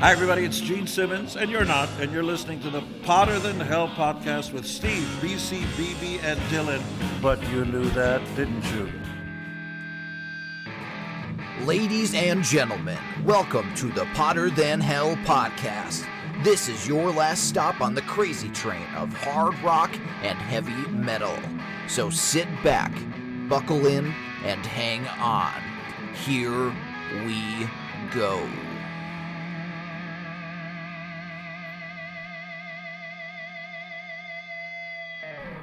Hi, everybody. It's Gene Simmons, and you're not, and you're listening to the Potter Than Hell podcast with Steve, BC, BB, and Dylan. But you knew that, didn't you? Ladies and gentlemen, welcome to the Potter Than Hell podcast. This is your last stop on the crazy train of hard rock and heavy metal. So sit back, buckle in, and hang on. Here we go.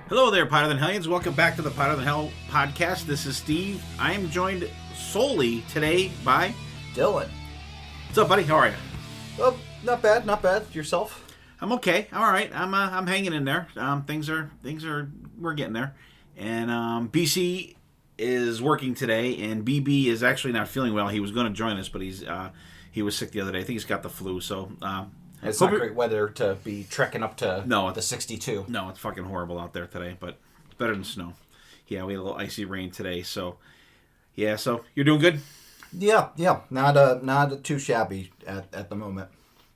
Hello there, Potter Than Hellions. Welcome back to the Potter Than Hell podcast. This is Steve. I am joined solely today by Dylan. What's up, buddy? How are you? Well, not bad. Yourself? I'm okay. All right. I'm hanging in there. Things are we're getting there. And BC is working today, and BB is actually not feeling well. He was going to join us, but he was sick the other day. I think he's got the flu. So it's not great weather to be trekking up to the 62. No, it's fucking horrible out there today, but it's better than snow. Yeah, we had a little icy rain today, so yeah. So you're doing good? Yeah. Not too shabby at the moment.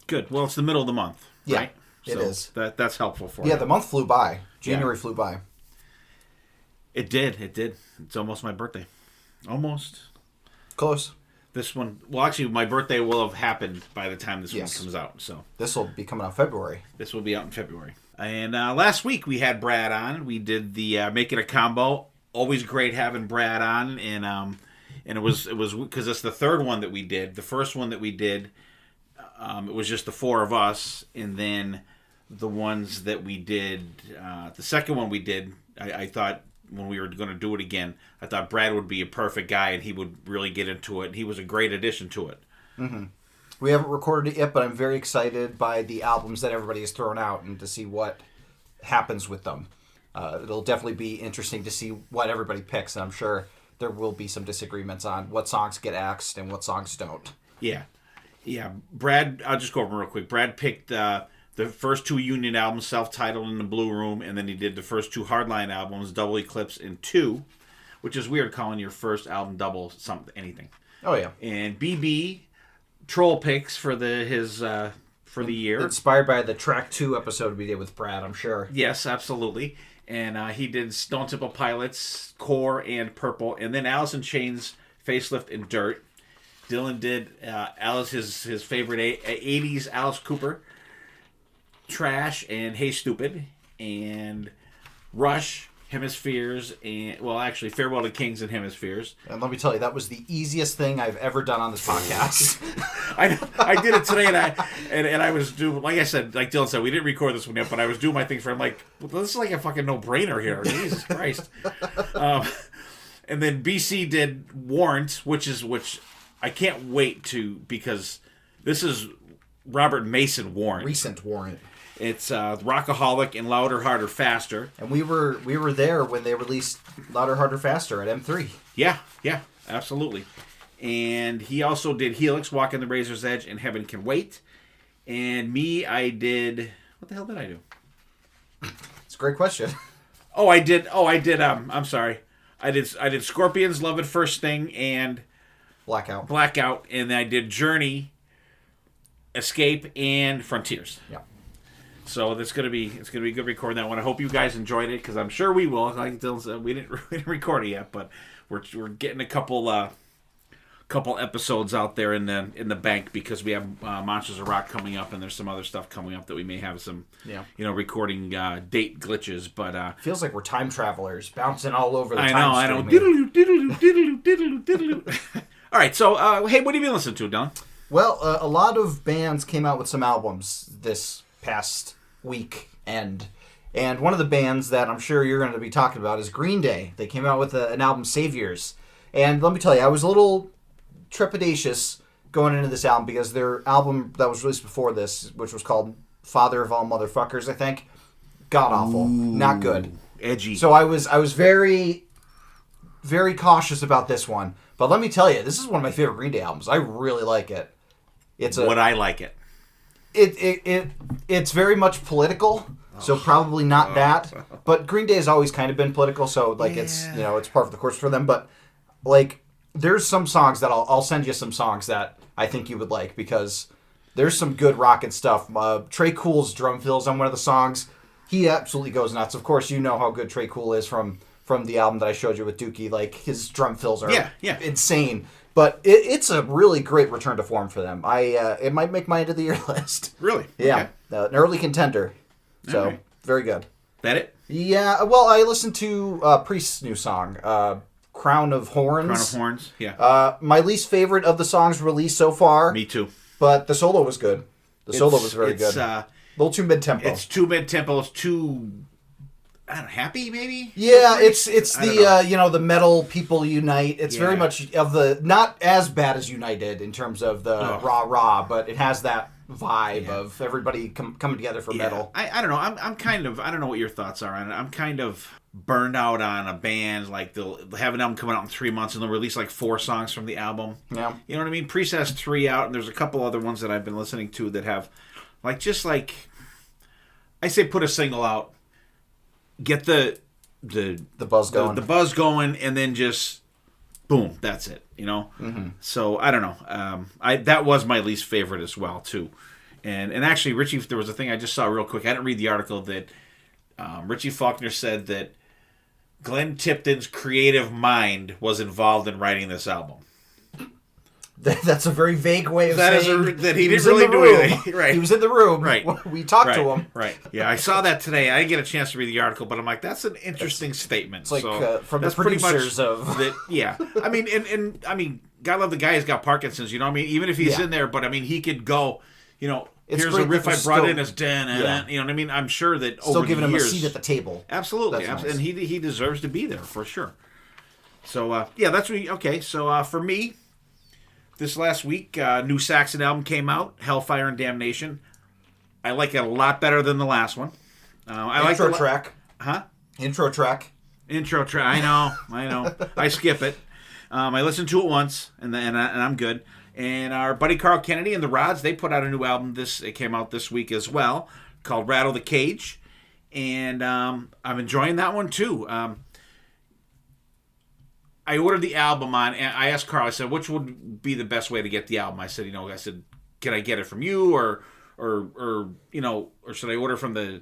Good. Well, it's the middle of the month, right? It is. That's helpful for you. Yeah, the month flew by. January flew by. It did. It's almost my birthday. Almost. Close. This one, well, actually, my birthday will have happened by the time this one comes out. So this will be coming out February. This will be out in February. And last week we had Brad on. We did the Make It a Combo. Always great having Brad on, and it was because it's the third one that we did. The first one that we did, it was just the four of us, and then the ones that we did, the second one we did, I thought. When we were going to do it again, I thought Brad would be a perfect guy and he would really get into it. And he was a great addition to it. Mm-hmm. We haven't recorded it yet, but I'm very excited by the albums that everybody has thrown out and to see what happens with them. It'll definitely be interesting to see what everybody picks. And I'm sure there will be some disagreements on what songs get axed and what songs don't. Yeah. Brad, I'll just go over real quick. Brad picked the first two Union albums, self-titled in the Blue Room, and then he did the first two Hardline albums, Double Eclipse and 2, which is weird calling your first album double anything. Oh yeah. And BB troll picks for the year, inspired by the track 2 episode we did with Brad, I'm sure. Yes, absolutely. And he did Stone Temple Pilots, Core, and Purple, and then Alice in Chains, Facelift, and Dirt. Dylan did Alice his favorite 80s Alice Cooper, Trash, and Hey Stupid, and Rush, Hemispheres, and actually Farewell to Kings and Hemispheres. And let me tell you, that was the easiest thing I've ever done on this podcast. I did it today, and I was doing, like I said, like Dylan said, we didn't record this one yet, but I was doing my thing for, I'm like, well, this is like a fucking no-brainer here. Jesus Christ. And then BC did Warrant, which I can't wait to, because this is Robert Mason Warrant. Recent Warrant. It's Rockaholic and Louder, Harder, Faster. And we were there when they released Louder, Harder, Faster at M3. Yeah, absolutely. And he also did Helix, Walk on the Razor's Edge, and Heaven Can Wait. And me, I did... What the hell did I do? It's a great question. I did, I'm sorry. I did Scorpions, Love at First Sting, and... Blackout. And then I did Journey, Escape, and Frontiers. Yeah. So it's gonna be good recording that one. I hope you guys enjoyed it, because I'm sure we will. Like Dylan said, we didn't record it yet, but we're getting a couple episodes out there in the bank, because we have Monsters of Rock coming up, and there's some other stuff coming up that we may have some recording date glitches. But feels like we're time travelers bouncing all over the I know. Diddle-oo. All right, so hey, what have you been listening to, Dylan? Well, a lot of bands came out with some albums this past week, and one of the bands that I'm sure you're going to be talking about is Green Day. They came out with an album, Saviors, and let me tell you, I was a little trepidatious going into this album, because their album that was released before this, which was called Father of All Motherfuckers, I think, god awful, not good, edgy. So I was very, very cautious about this one, but let me tell you, this is one of my favorite Green Day albums. I really like it. I like it. It's very much political, so probably not that. But Green Day has always kind of been political, so it's it's par for the course for them. But there's some songs that I'll send you some songs that I think you would like, because There's some good rockin' stuff. Trey Cool's drum fills on one of the songs. He absolutely goes nuts. Of course, you know how good Trey Cool is from the album that I showed you with Dookie. Like, his drum fills are insane. But it's a really great return to form for them. It might make my end of the year list. Really? Yeah. Okay. An early contender. So, right. Very good. That it? Yeah, well, I listened to Priest's new song, Crown of Horns. Crown of Horns, yeah. My least favorite of the songs released so far. Me too. But the solo was good. The solo was very good. A little too mid-tempo. It's too mid-tempo. It's too... I don't know, happy maybe? Yeah, it's the the metal people unite. It's very much of the not as bad as United in terms of the rah, but it has that vibe of everybody coming together for metal. I don't know. I'm kind of, I don't know what your thoughts are on it. I'm kind of burned out on a band like they'll have an album coming out in 3 months and they'll release like 4 songs from the album. Yeah, you know what I mean. Priest has 3 out, and there's a couple other ones that I've been listening to that have like I say put a single out. Get the buzz going, the buzz going, and then just boom, that's it. You know. Mm-hmm. So I don't know. That was my least favorite as well too, and actually Richie, there was a thing I just saw real quick. I didn't read the article that Richie Faulkner said that Glenn Tipton's creative mind was involved in writing this album. That's a very vague way of saying that he didn't really do anything. Right. He was in the room. Right. We talked to him. Right. Yeah, I saw that today. I didn't get a chance to read the article, but I'm like, that's an interesting statement. It's like so from that's the producers of that. Yeah. I mean, and I mean, God love the guy who's got Parkinson's. You know what I mean? Even if he's in there, but I mean, he could go. You know, it's here's a riff I brought in as you know what I mean? I'm sure that still over giving the years, him a seat at the table. Absolutely, nice. And he deserves to be there for sure. So that's what. Okay, so for me. This last week, new Saxon album came out, Hellfire and Damnation. I like it a lot better than the last one. Intro track. Huh? Intro track. I know. I skip it. I listened to it once, and I'm good. And our buddy Carl Kennedy and the Rods, they put out a new album. It came out this week as well, called Rattle the Cage. And I'm enjoying that one too. I ordered the album and I asked Carl, I said, which would be the best way to get the album? I said, can I get it from you or should I order from the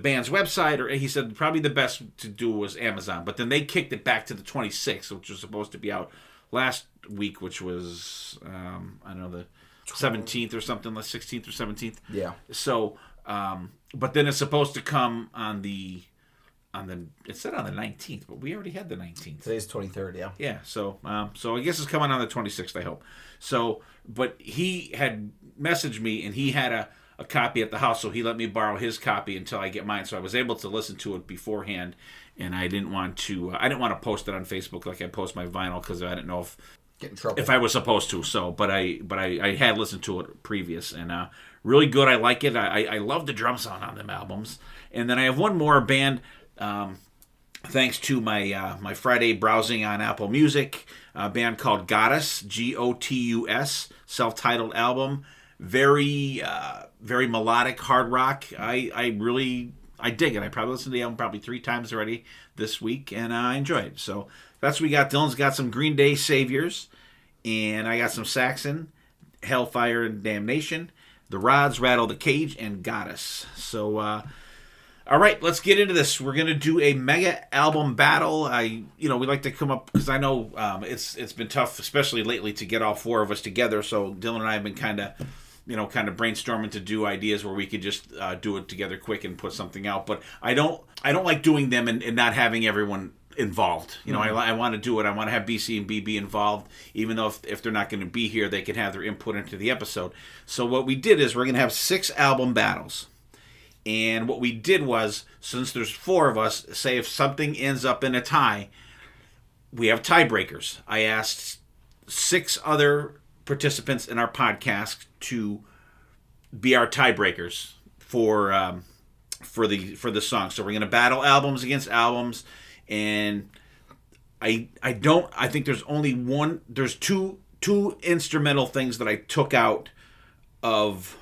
band's website? Or he said probably the best to do was Amazon. But then they kicked it back to the 26th, which was supposed to be out last week, which was the 17th or something, the 16th or 17th. Yeah. So, but then it's supposed to come on the. It said on the 19th, but we already had the 19th. Today's 23rd, yeah. Yeah, so I guess it's coming on the 26th, I hope. So, but he had messaged me, and he had a copy at the house, so he let me borrow his copy until I get mine. So I was able to listen to it beforehand, and I didn't want to post it on Facebook like I post my vinyl because I didn't know get in trouble if I was supposed to. So, but I had listened to it previous, and really good. I like it. I love the drum sound on them albums. And then I have one more band. Thanks to my Friday browsing on Apple Music, a band called Goddess, Gotus, self-titled album, very melodic hard rock. I dig it. I probably listened to the album 3 times already this week, and I enjoy it. So that's what we got. Dylan's got some Green Day Saviors, and I got some Saxon, Hellfire and Damnation, the Rods, Rattle the Cage, and Goddess. So. All right, let's get into this. We're gonna do a mega album battle. We like to come up because I know it's been tough, especially lately, to get all 4 of us together. So Dylan and I have been kind of brainstorming to do ideas where we could just do it together quick and put something out. But I don't like doing them and not having everyone involved. I want to do it. I want to have BC and BB involved, even though if they're not going to be here, they can have their input into the episode. So what we did is we're gonna have 6 album battles. And what we did was, since there's 4 of us, say if something ends up in a tie, we have tiebreakers. I asked 6 other participants in our podcast to be our tiebreakers for the song. So we're going to battle albums against albums, and I think there's only one. There's two instrumental things that I took out of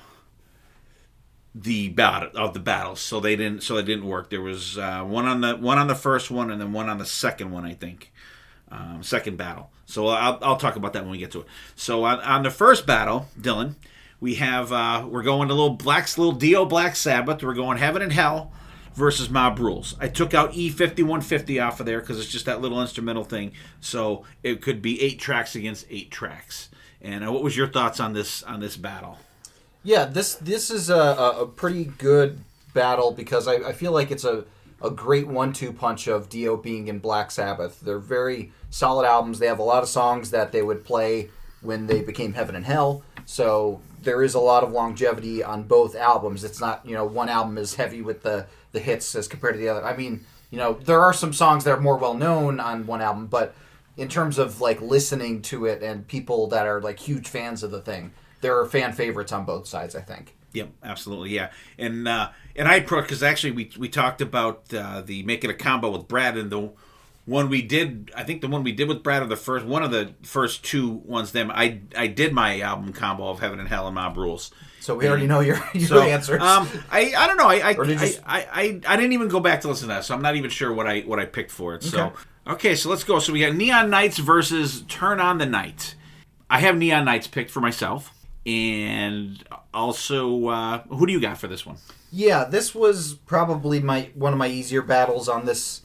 the battles, so they didn't work. There was one on the first one, and then one on the second one, I think, second battle. So I'll talk about that when we get to it. So on the first battle, Dylan, we have we're going to little Dio Black Sabbath. We're going Heaven and Hell versus Mob Rules. I took out E5150 off of there because it's just that little instrumental thing. So it could be 8 tracks against 8 tracks. And what was your thoughts on this battle? Yeah, this is a pretty good battle because I feel like it's a great 1-2 punch of Dio being in Black Sabbath. They're very solid albums. They have a lot of songs that they would play when they became Heaven and Hell. So there is a lot of longevity on both albums. It's not, one album is heavy with the hits as compared to the other. I mean, there are some songs that are more well known on one album, but in terms of like listening to it and people that are like huge fans of the thing, there are fan favorites on both sides, I think. Yep, absolutely, yeah. And I because actually we talked about the making a combo with Brad, and the one we did, I think the one we did with Brad, or one of the first 2 ones. I did my album combo of Heaven and Hell and Mob Rules. So we already know your answers. I don't know. I didn't even go back to listen to that, so I'm not even sure what I picked for it. So okay, so let's go. So we got Neon Nights versus Turn on the Night. I have Neon Nights picked for myself, and also who do you got for this one? Yeah, this was probably one of my easier battles on this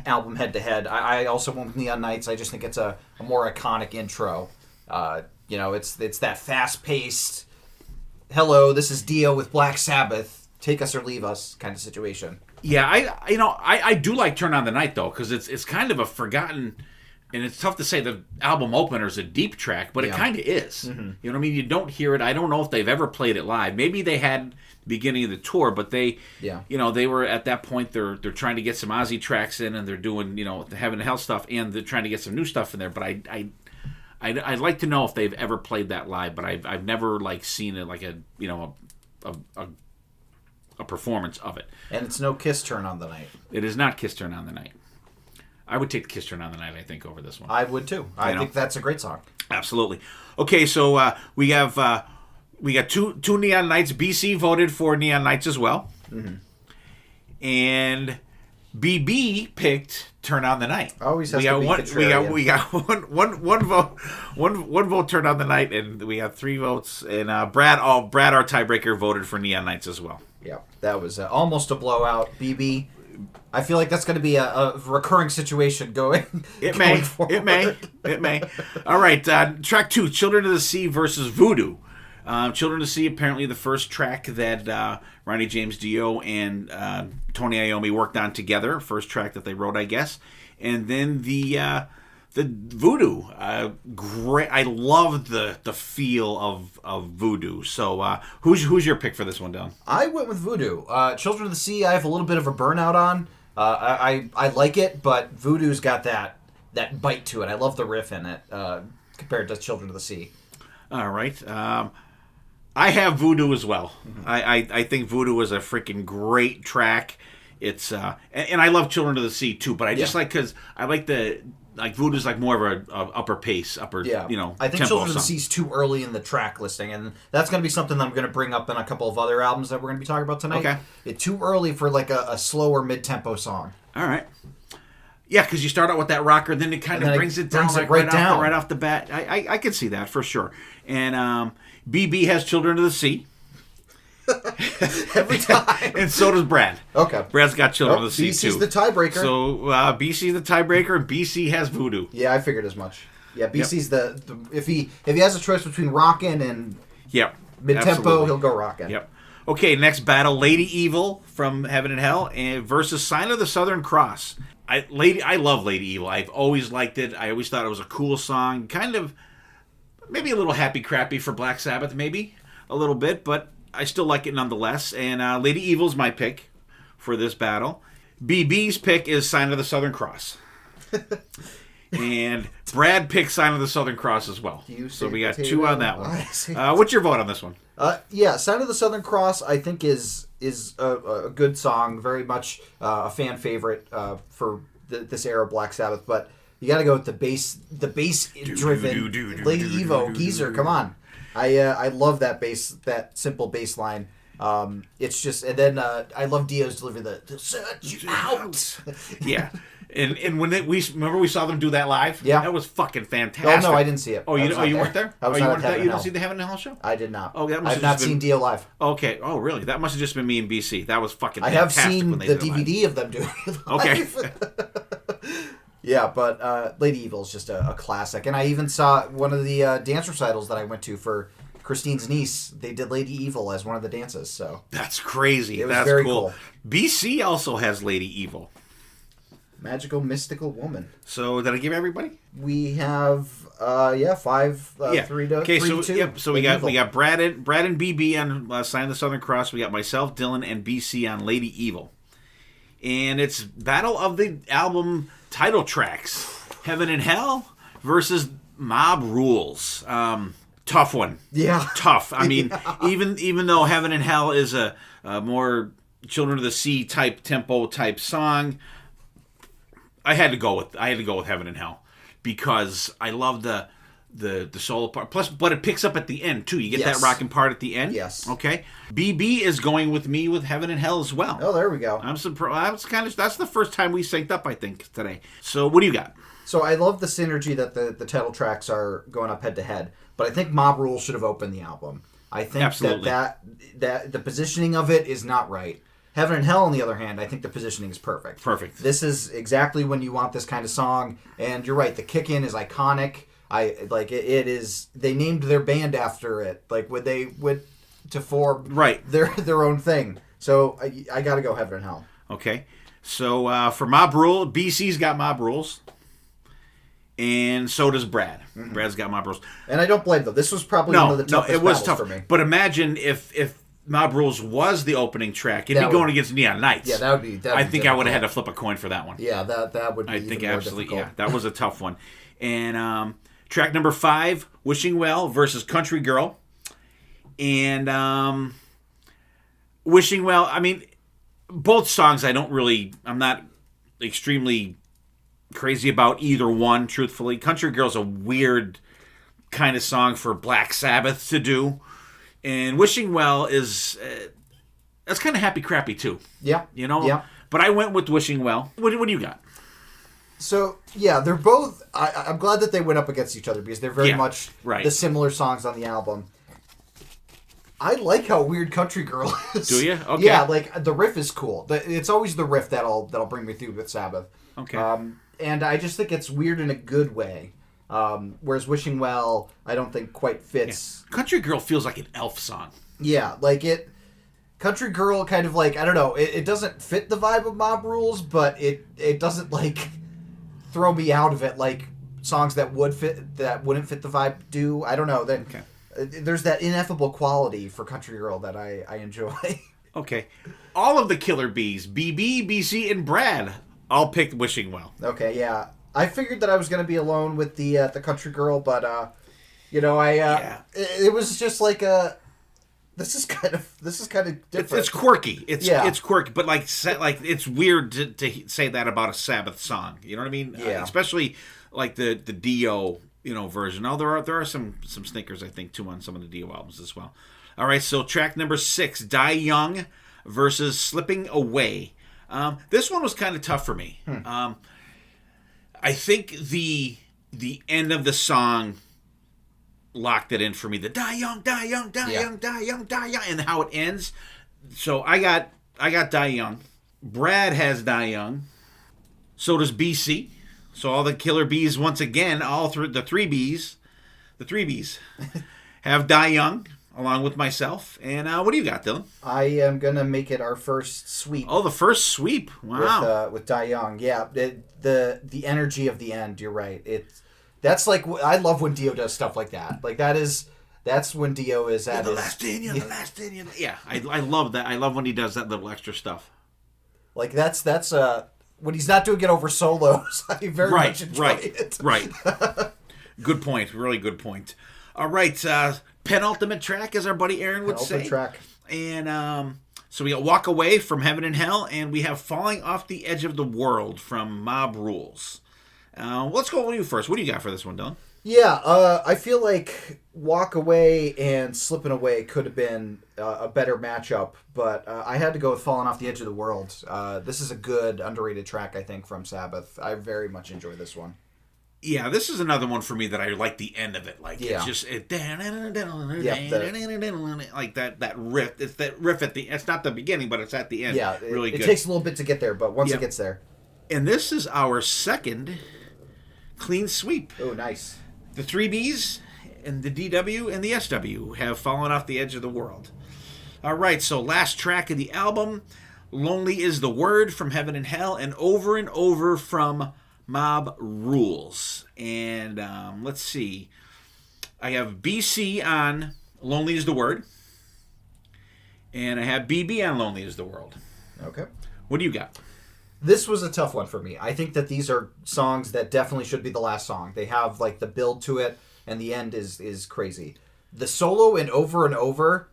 album head to head. I also went with Neon Nights. I just think it's a more iconic intro. It's that fast paced. Hello, this is Dio with Black Sabbath. Take us or leave us kind of situation. Yeah, I do like Turn on the Night though, because it's kind of a forgotten, and it's tough to say the album opener is a deep track, but it kind of is. Mm-hmm. You know what I mean? You don't hear it. I don't know if they've ever played it live. Maybe they had the beginning of the tour, but they were at that point. They're trying to get some Ozzy tracks in, and they're doing the Heaven and Hell stuff, and they're trying to get some new stuff in there. But I'd like to know if they've ever played that live, but I've never seen it like a performance of it. And it's no Kiss Turn on the Night. It is not Kiss Turn on the Night. I would take Kiss Turn on the Night, I think, over this one. I would too. I think that's a great song. Absolutely. Okay, so we got two Neon Nights. BC voted for Neon Nights as well, and BB picked Turn on the Night. Always has to be contrarian. We got one vote Turn on the Night, and we have 3 votes. And Brad, our tiebreaker, voted for Neon Nights as well. Yeah, that was almost a blowout. BB, I feel like that's going to be a recurring situation going. It forward. It may. All right, track 2, Children of the Sea versus Voodoo. Children of the Sea, apparently the first track that Ronnie James Dio and Tony Iommi worked on together. First track that they wrote, I guess. And then the Voodoo. Great. I loved the feel of Voodoo. So who's your pick for this one, Dylan? I went with Voodoo. Children of the Sea, I have a little bit of a burnout on. I like it, but Voodoo's got that bite to it. I love the riff in it compared to Children of the Sea. All right. I have Voodoo as well. Mm-hmm. I think Voodoo is a freaking great track. It's and I love Children of the Sea too, but I just because I like Voodoo's more of a upper pace, I think Children of the Sea's too early in the track listing, and that's going to be something that I'm going to bring up in a couple of other albums that we're going to be talking about tonight. Okay, it's too early for a slower mid-tempo song. All right. Yeah, because you start out with that rocker, then it kind of brings it down right off the bat. I can see that for sure. And BB has Children of the Sea. Every time. And so does Brad. Okay. Brad's got Children of the Sea, too. BC's the tiebreaker. So BC's the tiebreaker, and BC has Voodoo. Yeah, I figured as much. Yeah, BC's the if he has a choice between rockin' and mid-tempo, he'll go rockin'. Yep. Okay, next battle, Lady Evil from Heaven and Hell versus Sign of the Southern Cross. I love Lady Evil. I've always liked it. I always thought it was a cool song. Kind of, maybe a little happy crappy for Black Sabbath, maybe a little bit, but I still like it nonetheless. And Lady Evil's my pick for this battle. BB's pick is Sign of the Southern Cross. And Brad picked Sign of the Southern Cross as well. So we got 2 on that one. What's your vote on this one? Sign of the Southern Cross I think is a good song, very much a fan favorite for this era of Black Sabbath. But you got to go with the bass driven Lady Evo geezer. Come on, I love that bass, that simple bass line. It's just, and then I love Dio's delivery. They'll set you out. Yeah. And when we saw them do that live? Yeah. That was fucking fantastic. Oh, no, I didn't see it. Oh, you weren't there? I was you not weren't at there? Heaven You and didn't see the Heaven and Hell show? I did not. Oh, that must I've not seen Dio live. Okay. Oh, really? That must have just been me and BC. That was fucking I have fantastic seen when they the did it DVD live. of them doing it live. Okay. Yeah, but Lady Evil is just a classic. And I even saw one of the dance recitals that I went to for Christine's niece. They did Lady Evil as one of the dances. So That's crazy. It was That's very cool. cool. BC also has Lady Evil. Magical Mystical Woman. So did I give everybody? We have 5, 3 to okay, 3 to 2. So Lady Evil. we got Brad and BB on Sign of the Southern Cross. We got myself, Dylan, and BC on Lady Evil. And it's Battle of the Album title tracks. Heaven and Hell versus Mob Rules. Tough one. Yeah. Tough. I mean, even though Heaven and Hell is a more Children of the Sea type tempo type song, I had to go with Heaven and Hell because I love the solo part. Plus, but it picks up at the end too. You get that rocking part at the end. Yes. Okay. BB is going with me with Heaven and Hell as well. Oh, there we go. I'm surprised. That's the first time we synced up, I think, today. So what do you got? So I love the synergy that the title tracks are going up head to head, but I think Mob Rules should have opened the album. I think Absolutely. that the positioning of it is not right. Heaven and Hell, on the other hand, I think the positioning is perfect. Perfect. This is exactly when you want this kind of song, and you're right. The kick in is iconic. I like it. It is. They named their band after it. Like when they went to form their own thing. So I got to go Heaven and Hell. Okay. So for Mob Rule, BC's got Mob Rules. And so does Brad. Mm-hmm. Brad's got Mob Rules. And I don't blame them. This was probably one of the toughest it was battles tough for me. But imagine if Mob Rules was the opening track, it'd be going against Neon Nights. Yeah, that would be. I think I would have had to flip a coin for that one. Yeah, that would be. I think even more absolutely. difficult. Yeah, that was a tough one. And track number 5, Wishing Well versus Country Girl. And Wishing Well. I mean, both songs. I'm not extremely crazy about either one, truthfully. Country Girl's a weird kind of song for Black Sabbath to do. And Wishing Well is... that's kind of happy crappy, too. Yeah. You know? Yeah. But I went with Wishing Well. What do you got? So, yeah, they're both... I'm glad that they went up against each other because they're very much the similar songs on the album. I like how weird Country Girl is. Do you? Okay. Yeah, like, the riff is cool. It's always the riff that'll bring me through with Sabbath. Okay. And I just think it's weird in a good way. Whereas Wishing Well, I don't think quite fits. Yeah. Country Girl feels like an elf song. Yeah, like it... Country Girl kind of like, I don't know, it doesn't fit the vibe of Mob Rules, but it doesn't, like, throw me out of it like songs that wouldn't fit the vibe do. I don't know. There's that ineffable quality for Country Girl that I enjoy. Okay. All of the Killer Bees, BB, BC, and Brad, all picked Wishing Well. Okay, yeah. I figured that I was going to be alone with the Country Girl, but it was just like a... This is kind of different. It's quirky. It's quirky, but like it's weird to say that about a Sabbath song. You know what I mean? Yeah. Especially like the Dio version. Oh, there are some stinkers I think too on some of the Dio albums as well. All right, so track number 6, Die Young versus Slipping Away. This one was kind of tough for me. I think the end of the song locked it in for me. The die young, die young, die young, die young, die young, and how it ends. So I got Die Young. Brad has Die Young. So does BC. So all the Killer Bees once again, the three Bs have Die Young along with myself. And what do you got, Dylan? I am gonna make it our first sweep. Oh, the first sweep! Wow. With Die Young, yeah. The energy of the end. You're right. That's like, I love when Dio does stuff like that. Like that's when Dio is at the last in. Yeah, I love that. I love when he does that little extra stuff. Like that's when he's not doing it over solos. I very much enjoy it. Right. Good point. Really good point. All right, penultimate track, as our buddy Aaron would say. Track. And so we got Walk Away from Heaven and Hell, and we have Falling Off the Edge of the World from Mob Rules. Let's go with you first. What do you got for this one, Dylan? Yeah, I feel like Walk Away and Slippin' Away could have been a better matchup, but I had to go with Falling Off the Edge of the World. This is a good, underrated track, I think, from Sabbath. I very much enjoy this one. Yeah, this is another one for me that I like the end of it. Like, it's just... like that riff. It's that riff at the... It's not the beginning, but it's at the end. Yeah, really good. It takes a little bit to get there, but once it gets there... And this is our second clean sweep. Oh, nice. The 3Bs and the DW and the SW have fallen off the edge of the world. All right, so last track of the album, Lonely is the Word from Heaven and Hell, and Over from Mob Rules. And let's see. I have BC on Lonely is the Word, and I have BB on Lonely is the World. Okay. What do you got? This was a tough one for me. I think that these are songs that definitely should be the last song. They have like the build to it, and the end is crazy. The solo in Over and Over,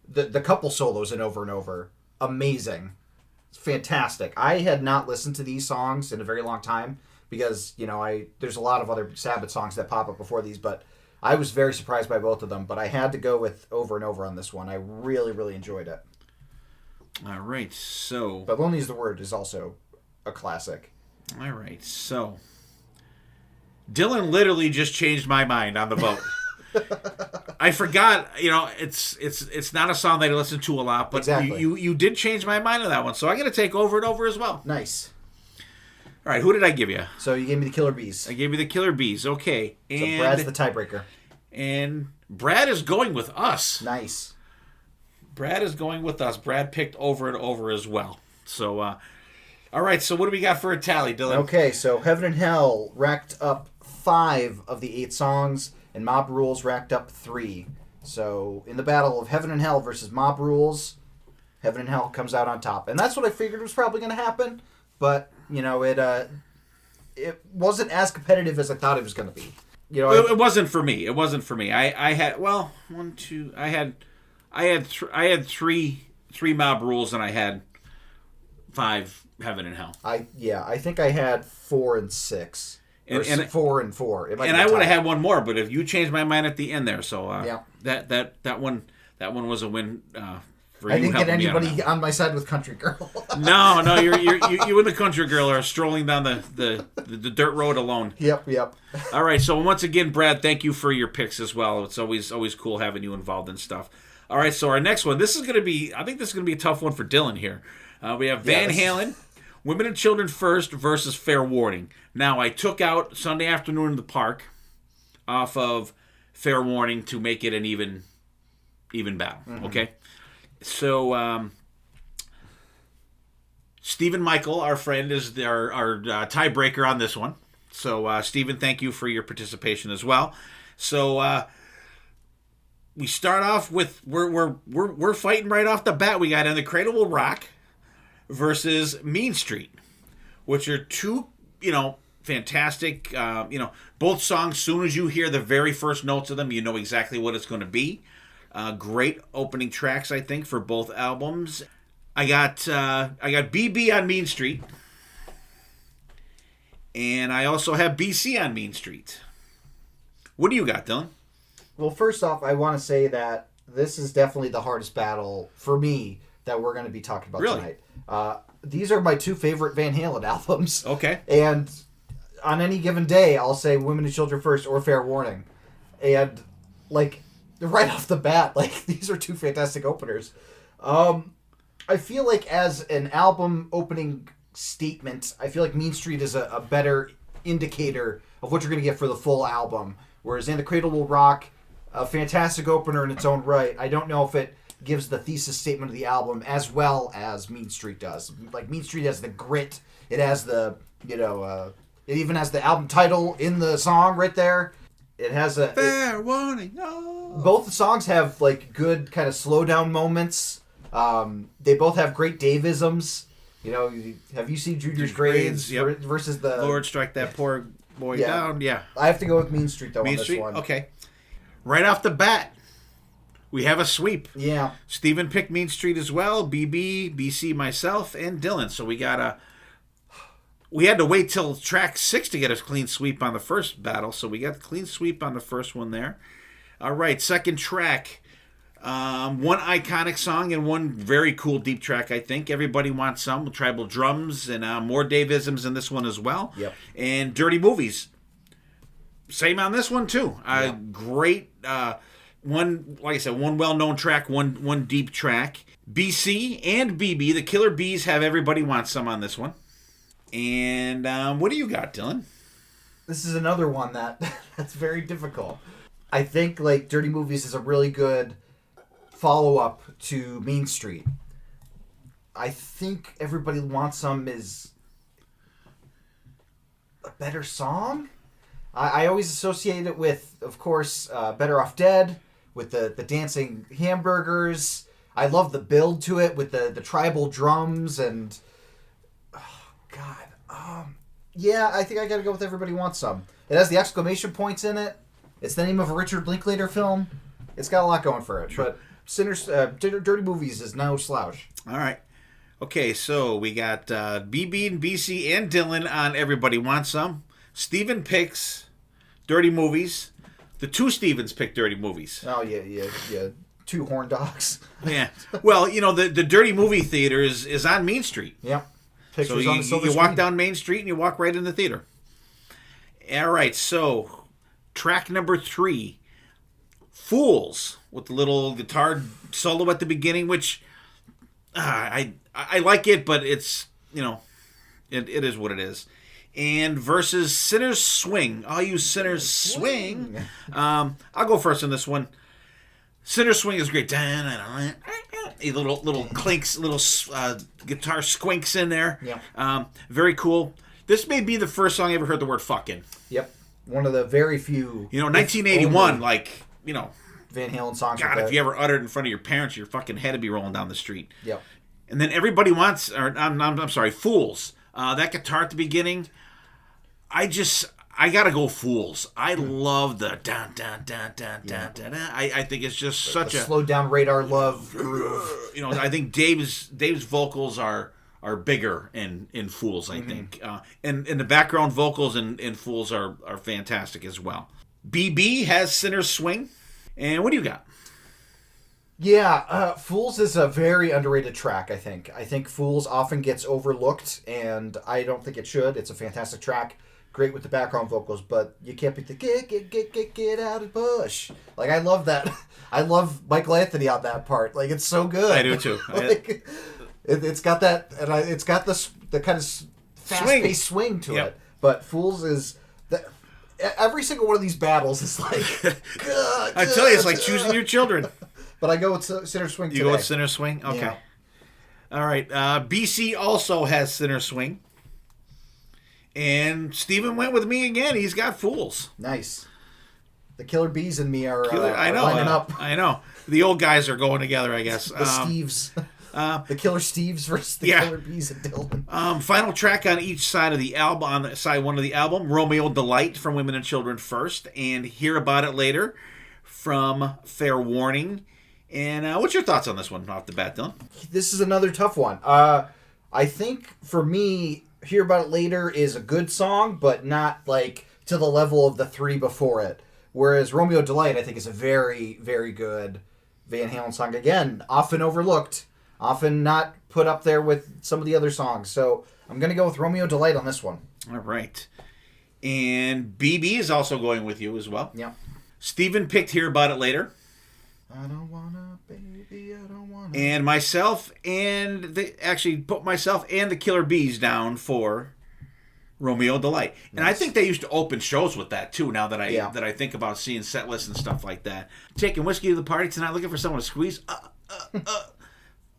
the couple solos in Over and Over, amazing. It's fantastic. I had not listened to these songs in a very long time because, there's a lot of other Sabbath songs that pop up before these, but I was very surprised by both of them. But I had to go with Over and Over on this one. I really, really enjoyed it. All right, so... But Lonely is the Word is also a classic. All right, so Dylan literally just changed my mind on the vote. I forgot, it's not a song that I listen to a lot, but exactly. you did change my mind on that one, so I'm going to take Over and Over as well. Nice. All right, who did I give you? So you gave me the Killer Bees. I gave you the Killer Bees, okay. And, so Brad's the tiebreaker. And Brad is going with us. Nice. Brad is going with us. Brad picked Over and Over as well. So, all right, so what do we got for a tally, Dylan? Okay, so Heaven and Hell racked up 5 of the 8 songs, and Mob Rules racked up 3. So in the battle of Heaven and Hell versus Mob Rules, Heaven and Hell comes out on top. And that's what I figured was probably going to happen, but, it wasn't as competitive as I thought it was going to be. It wasn't for me. It wasn't for me. I had three Mob Rules, and I had 5 Heaven and Hell. I think I had 4 and 6. And 4 and 4. And I would have had one more, but if you changed my mind at the end there, so yeah. that one was a win for I you. didn't get anybody on my side with Country Girl. No, you and the Country Girl are strolling down the dirt road alone. Yep. All right, so once again, Brad, thank you for your picks as well. It's always cool having you involved in stuff. All right, so our next one, I think this is gonna be a tough one for Dylan here. We have Van Halen, Women and Children First versus Fair Warning. Now, I took out Sunday Afternoon in the Park off of Fair Warning to make it an even battle. Mm-hmm. Okay, so Stephen Michael, our friend, is our tiebreaker on this one. So Stephen, thank you for your participation as well. So we start off with we're fighting right off the bat. We got In the Cradle Will Rock versus Mean Street, which are two, fantastic, both songs. Soon as you hear the very first notes of them, you know exactly what it's going to be. Great opening tracks, I think, for both albums. I got BB on Mean Street, and I also have BC on Mean Street. What do you got, Dylan? Well, first off, I want to say that this is definitely the hardest battle for me that we're going to be talking about tonight. These are my 2 favorite Van Halen albums. Okay. And on any given day, I'll say Women and Children First or Fair Warning. And, right off the bat, these are 2 fantastic openers. I feel like as an album opening statement, I feel like Mean Street is a better indicator of what you're going to get for the full album. Whereas In the Cradle Will Rock, a fantastic opener in its own right, I don't know if it gives the thesis statement of the album as well as Mean Street does. Mean Street has the grit. It has the, it even has the album title in the song right there. It has a... Fair warning. No. Both the songs have, good kind of slow down moments. They both have great Dave-isms. Have you seen Junior's Grades yep. versus the... Lord, strike that poor boy down. Yeah. I have to go with Mean Street, though, Mean on this Street? one. Okay. Right off the bat, we have a sweep. Yeah. Steven picked Mean Street as well. BB, BC, myself, and Dylan. So we got we had to wait till track 6 to get a clean sweep on the first battle, so we got the clean sweep on the first one there. All right, second track. One iconic song and one very cool deep track, I think. Everybody Wants Some with tribal drums and more Dave-isms in this one as well. Yep. And Dirty Movies. Same on this one, too. Great. One, like I said, one well-known track, one deep track. BC and BB, the Killer Bees, have Everybody Wants Some on this one. And what do you got, Dylan? This is another one that's very difficult. I think like Dirty Movies is a really good follow-up to Mean Street. I think Everybody Wants Some is a better song. I always associate it with, of course, Better Off Dead, with the dancing hamburgers. I love the build to it with the tribal drums and... Oh, God. Yeah, I think I gotta go with Everybody Wants Some. It has the exclamation points in it. It's the name of a Richard Linklater film. It's got a lot going for it. Sure. But Dirty Movies is no slouch. All right. Okay, so we got BB and BC and Dylan on Everybody Wants Some. Steven picks Dirty Movies. The two Stevens pick Dirty Movies. Oh, yeah. Two horn dogs. Yeah. Well, the Dirty Movie Theater is on Main Street. Yep. So you walk down Main Street and you walk right in the theater. All right, so track number 3, Fools, with the little guitar solo at the beginning, which I like it, but it's, it is what it is. And versus Sinners Swing. All you sinners swing. I'll go first on this one. Sinners Swing is great. Little clinks, little guitar squinks in there. Yeah. Very cool. This may be the first song I ever heard the word fucking. Yep. One of the very few. 1981, Van Halen songs. God, if you ever uttered in front of your parents, your fucking head would be rolling down the street. Yep. And then Everybody Wants, I'm sorry, Fools. That guitar at the beginning, I gotta go Fools. I love the dun dun dun dun dun dun. I think it's just such a slowed down Radar Love groove. I think Dave's vocals are bigger in Fools. I think, and the background vocals in Fools are fantastic as well. BB has Sinners Swing, and what do you got? Yeah, Fools is a very underrated track, I think. I think Fools often gets overlooked, and I don't think it should. It's a fantastic track. Great with the background vocals, but you can't beat the get out of bush. Like, I love that. I love Michael Anthony on that part. Like, it's so good. I do too. It's got that, and it's got the kind of fast-paced swing to it. But Fools is... Every single one of these battles is like... I tell you, it's like choosing your children. But I go with Sinner Swing today. You go with Sinner Swing? Okay. Yeah. All right. BC also has Sinner Swing. And Steven went with me again. He's got Fools. Nice. The Killer Bees and me are lining up. I know. The old guys are going together, I guess. The Steves. The Killer Steves versus the Killer Bees and Dylan. Final track on each side of the album, on side 1 of the album, Romeo Delight from Women and Children First, and Hear About It Later from Fair Warning. And what's your thoughts on this one off the bat, Dylan? This is another tough one. I think, for me, Hear About It Later is a good song, but not, like, to the level of the 3 before it. Whereas Romeo Delight, I think, is a very, very good Van Halen song. Again, often overlooked. Often not put up there with some of the other songs. So I'm going to go with Romeo Delight on this one. All right. And BB is also going with you as well. Yeah. Steven picked Hear About It Later. I don't wanna, baby, I don't wanna. And myself and put myself and the Killer Bees down for Romeo Delight. And Nice. I think they used to open shows with that too. Now that I think about seeing set lists and stuff like that. Taking whiskey to the party tonight, looking for someone to squeeze.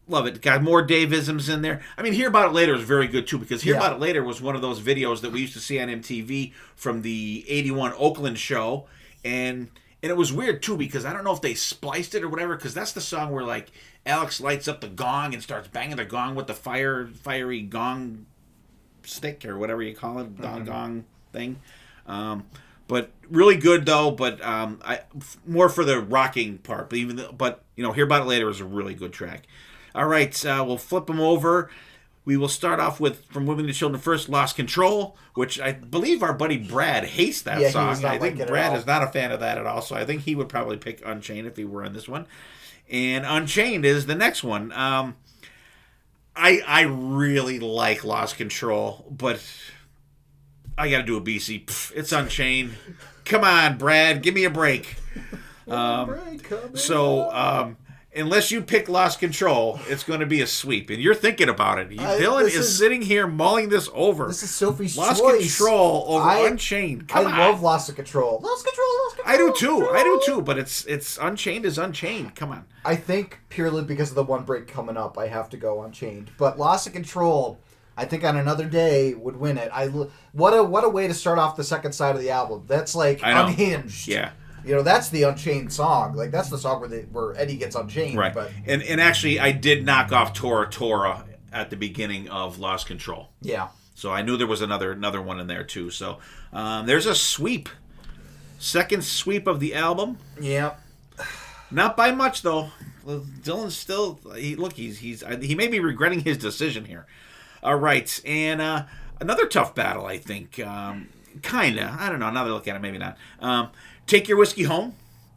Love it. Got more Dave-isms in there. I mean, Hear About It Later is very good too, because Hear About It Later was one of those videos that we used to see on MTV from the 81 Oakland show. And it was weird too, because I don't know if they spliced it or whatever, because that's the song where like Alex lights up the gong and starts banging the gong with the fiery gong stick or whatever you call it, gong thing. But really good though. But more for the rocking part. But Hear About It Later is a really good track. All right, we'll flip them over. We will start off with From Women to Children First, Lost Control, which I believe our buddy Brad hates that Yeah, he song. does not I think like it at Brad all. is not a fan of that at all, so I think he would probably pick Unchained if he were in this one. And Unchained is the next one. I really like Lost Control, but I got to do a BC. It's Unchained. Come on, Brad, give me a break. Unless you pick Lost Control, it's going to be a sweep, and you're thinking about it. Dylan is sitting here mulling this over. This is Sophie's Lost choice. Control over Unchained. Come on. I love Lost Control. Lost Control. I do too. But it's Unchained is Unchained. Come on. I think purely because of the one break coming up, I have to go Unchained. But Lost Control, I think on another day would win it. What a way to start off the second side of the album. That's like unhinged. Yeah. You know, that's the Unchained song. Like, that's the song where Eddie gets unchained. Right. But And actually, I did knock off Tora at the beginning of Lost Control. yeah. So I knew there was another one in there, too. So there's a sweep. Second sweep of the album. Yeah. Not by much, though. Dylan's still... he may be regretting his decision here. All right. And another tough battle, I think. Kind of. I don't know. Now that I look at it, maybe not. Take Your Whiskey Home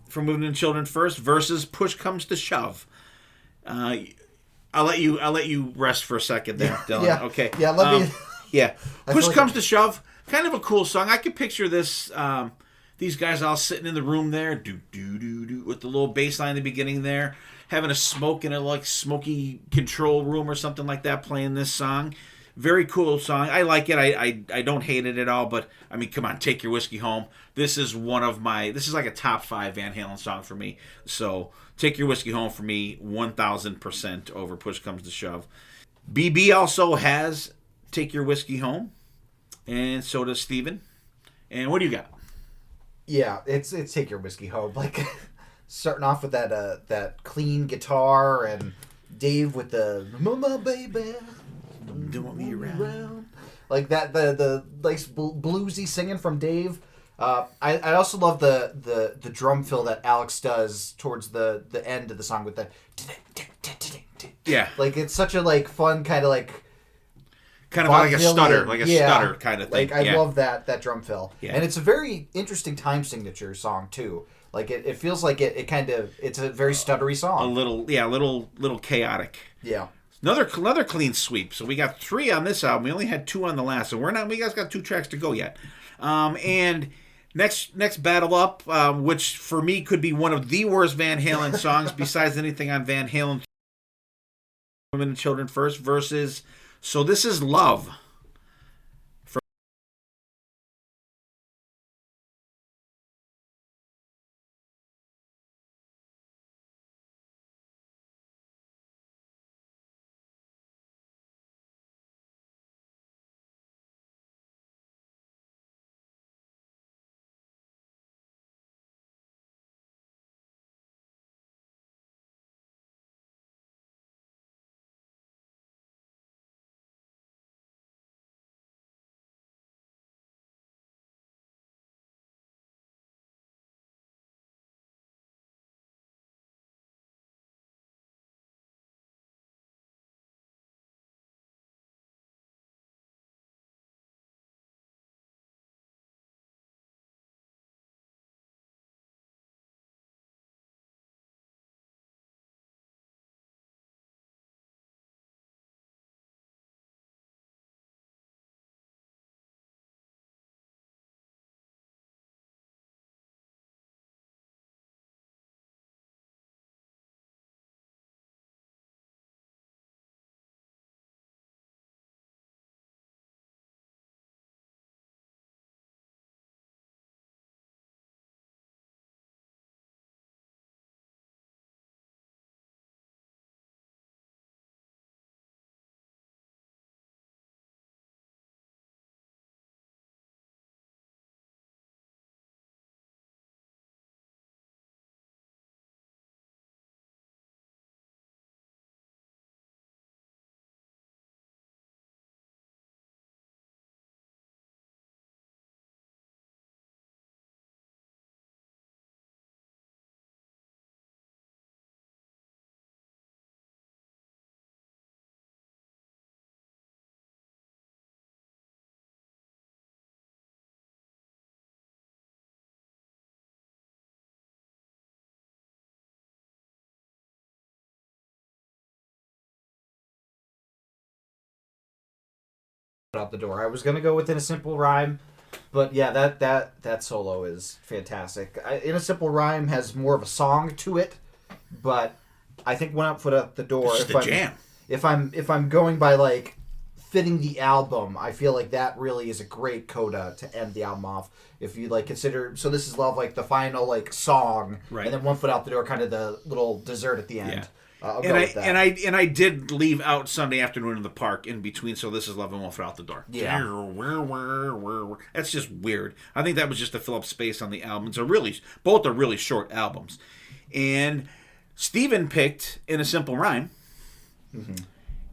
from Women and Children First versus Push Comes to Shove. I'll let you rest for a second there, Dylan. Yeah. Okay. Yeah, let me... Yeah. Push like Comes to Shove. Kind of a cool song. I could picture this... these guys all sitting in the room there, do with the little bass line in the beginning there, having a smoke in a like smoky control room or something like that, playing this song. Very cool song. I like it. I don't hate it at all. But I mean, come on, Take Your Whiskey Home. This is like a top 5 Van Halen song for me. So Take Your Whiskey Home for me, 1,000% over Push Comes to Shove. BB also has Take Your Whiskey Home, and so does Steven. And what do you got? Yeah, it's Take Your Whiskey Home. Like, starting off with that clean guitar and Dave with the "Mama Baby, Don't want me around." Like that, the like bluesy singing from Dave. I also love the drum fill that Alex does towards the end of the song with the Yeah, like it's such a like fun kind of like. kind of like a stutter, stutter kind of thing. Like I love that drum fill, Yeah. and it's a very interesting time signature song too. Like it feels like it's a very stuttery song. A little chaotic. Yeah. Another clean sweep. So we got 3 on this album. We only had 2 on the last, so we guys got 2 tracks to go yet. And next battle up, which for me could be one of the worst Van Halen songs besides anything on Van Halen. Women and Children First versus So This Is Love. out the door. I was gonna go with In a Simple Rhyme, but yeah, that solo is fantastic. In a Simple Rhyme has more of a song to it, but I think One Foot Out the Door. It's just a jam. If I'm going by like fitting the album, I feel like that really is a great coda to end the album off. If you like consider, so This Is Love, like the final like song, right, and then One Foot Out the Door, kind of the little dessert at the end. Yeah. I'll go with that. And I did leave out Sunday Afternoon in the Park in between, so This Is Love and One Foot Out the Door. Yeah. That's just weird. I think that was just to fill up space on the album. Both are really short albums. And Steven picked In a Simple Rhyme. Mm-hmm.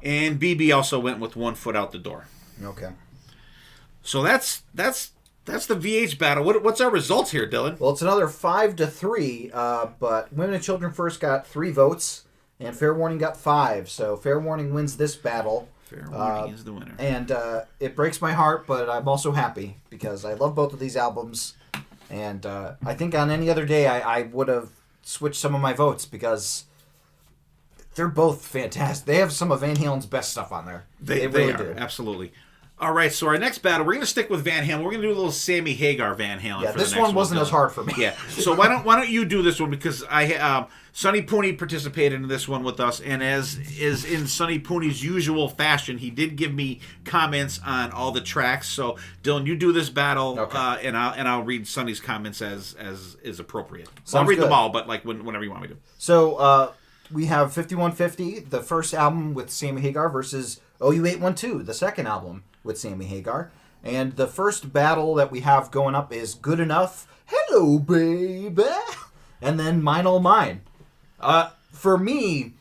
And BB also went with One Foot Out the Door. Okay. So that's the VH battle. What's our results here, Dylan? Well, it's another 5-3, but Women and Children First got 3 votes, and Fair Warning got 5. So Fair Warning wins this battle. Fair Warning is the winner. And it breaks my heart, but I'm also happy because I love both of these albums. And I think on any other day I would have switched some of my votes because they're both fantastic. They have some of Van Halen's best stuff on there. They really are, do. absolutely. All right, so our next battle, we're going to stick with Van Halen. We're going to do a little Sammy Hagar Van Halen. Yeah, for this the next one wasn't as hard for me. Yeah, so why don't you do this one, because Sonny Pooney participated in this one with us, and as is in Sonny Pooney's usual fashion, he did give me comments on all the tracks. So Dylan, you do this battle, okay. and I'll read Sonny's comments as is appropriate. Sounds I'll read good. them all, but like whenever you want me to. So we have 5150, the first album with Sammy Hagar, versus OU812, the second album with Sammy Hagar. And the first battle that we have going up is Good Enough, Hello Baby, and then Mine All Mine. For me,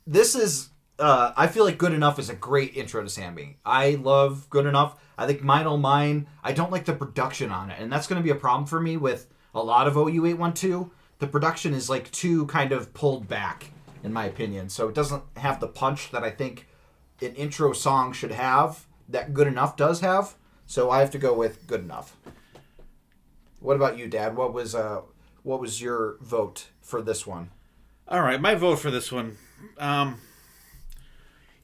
this is, I feel like Good Enough is a great intro to Sammy. I love Good Enough. I think Mine All Mine, I don't like the production on it, and that's going to be a problem for me with a lot of OU812. The production is like too kind of pulled back, in my opinion. So it doesn't have the punch that I think an intro song should have, that Good Enough does have. So I have to go with Good Enough. What about you, Dad? What was your vote for this one? All right, my vote for this one. I'm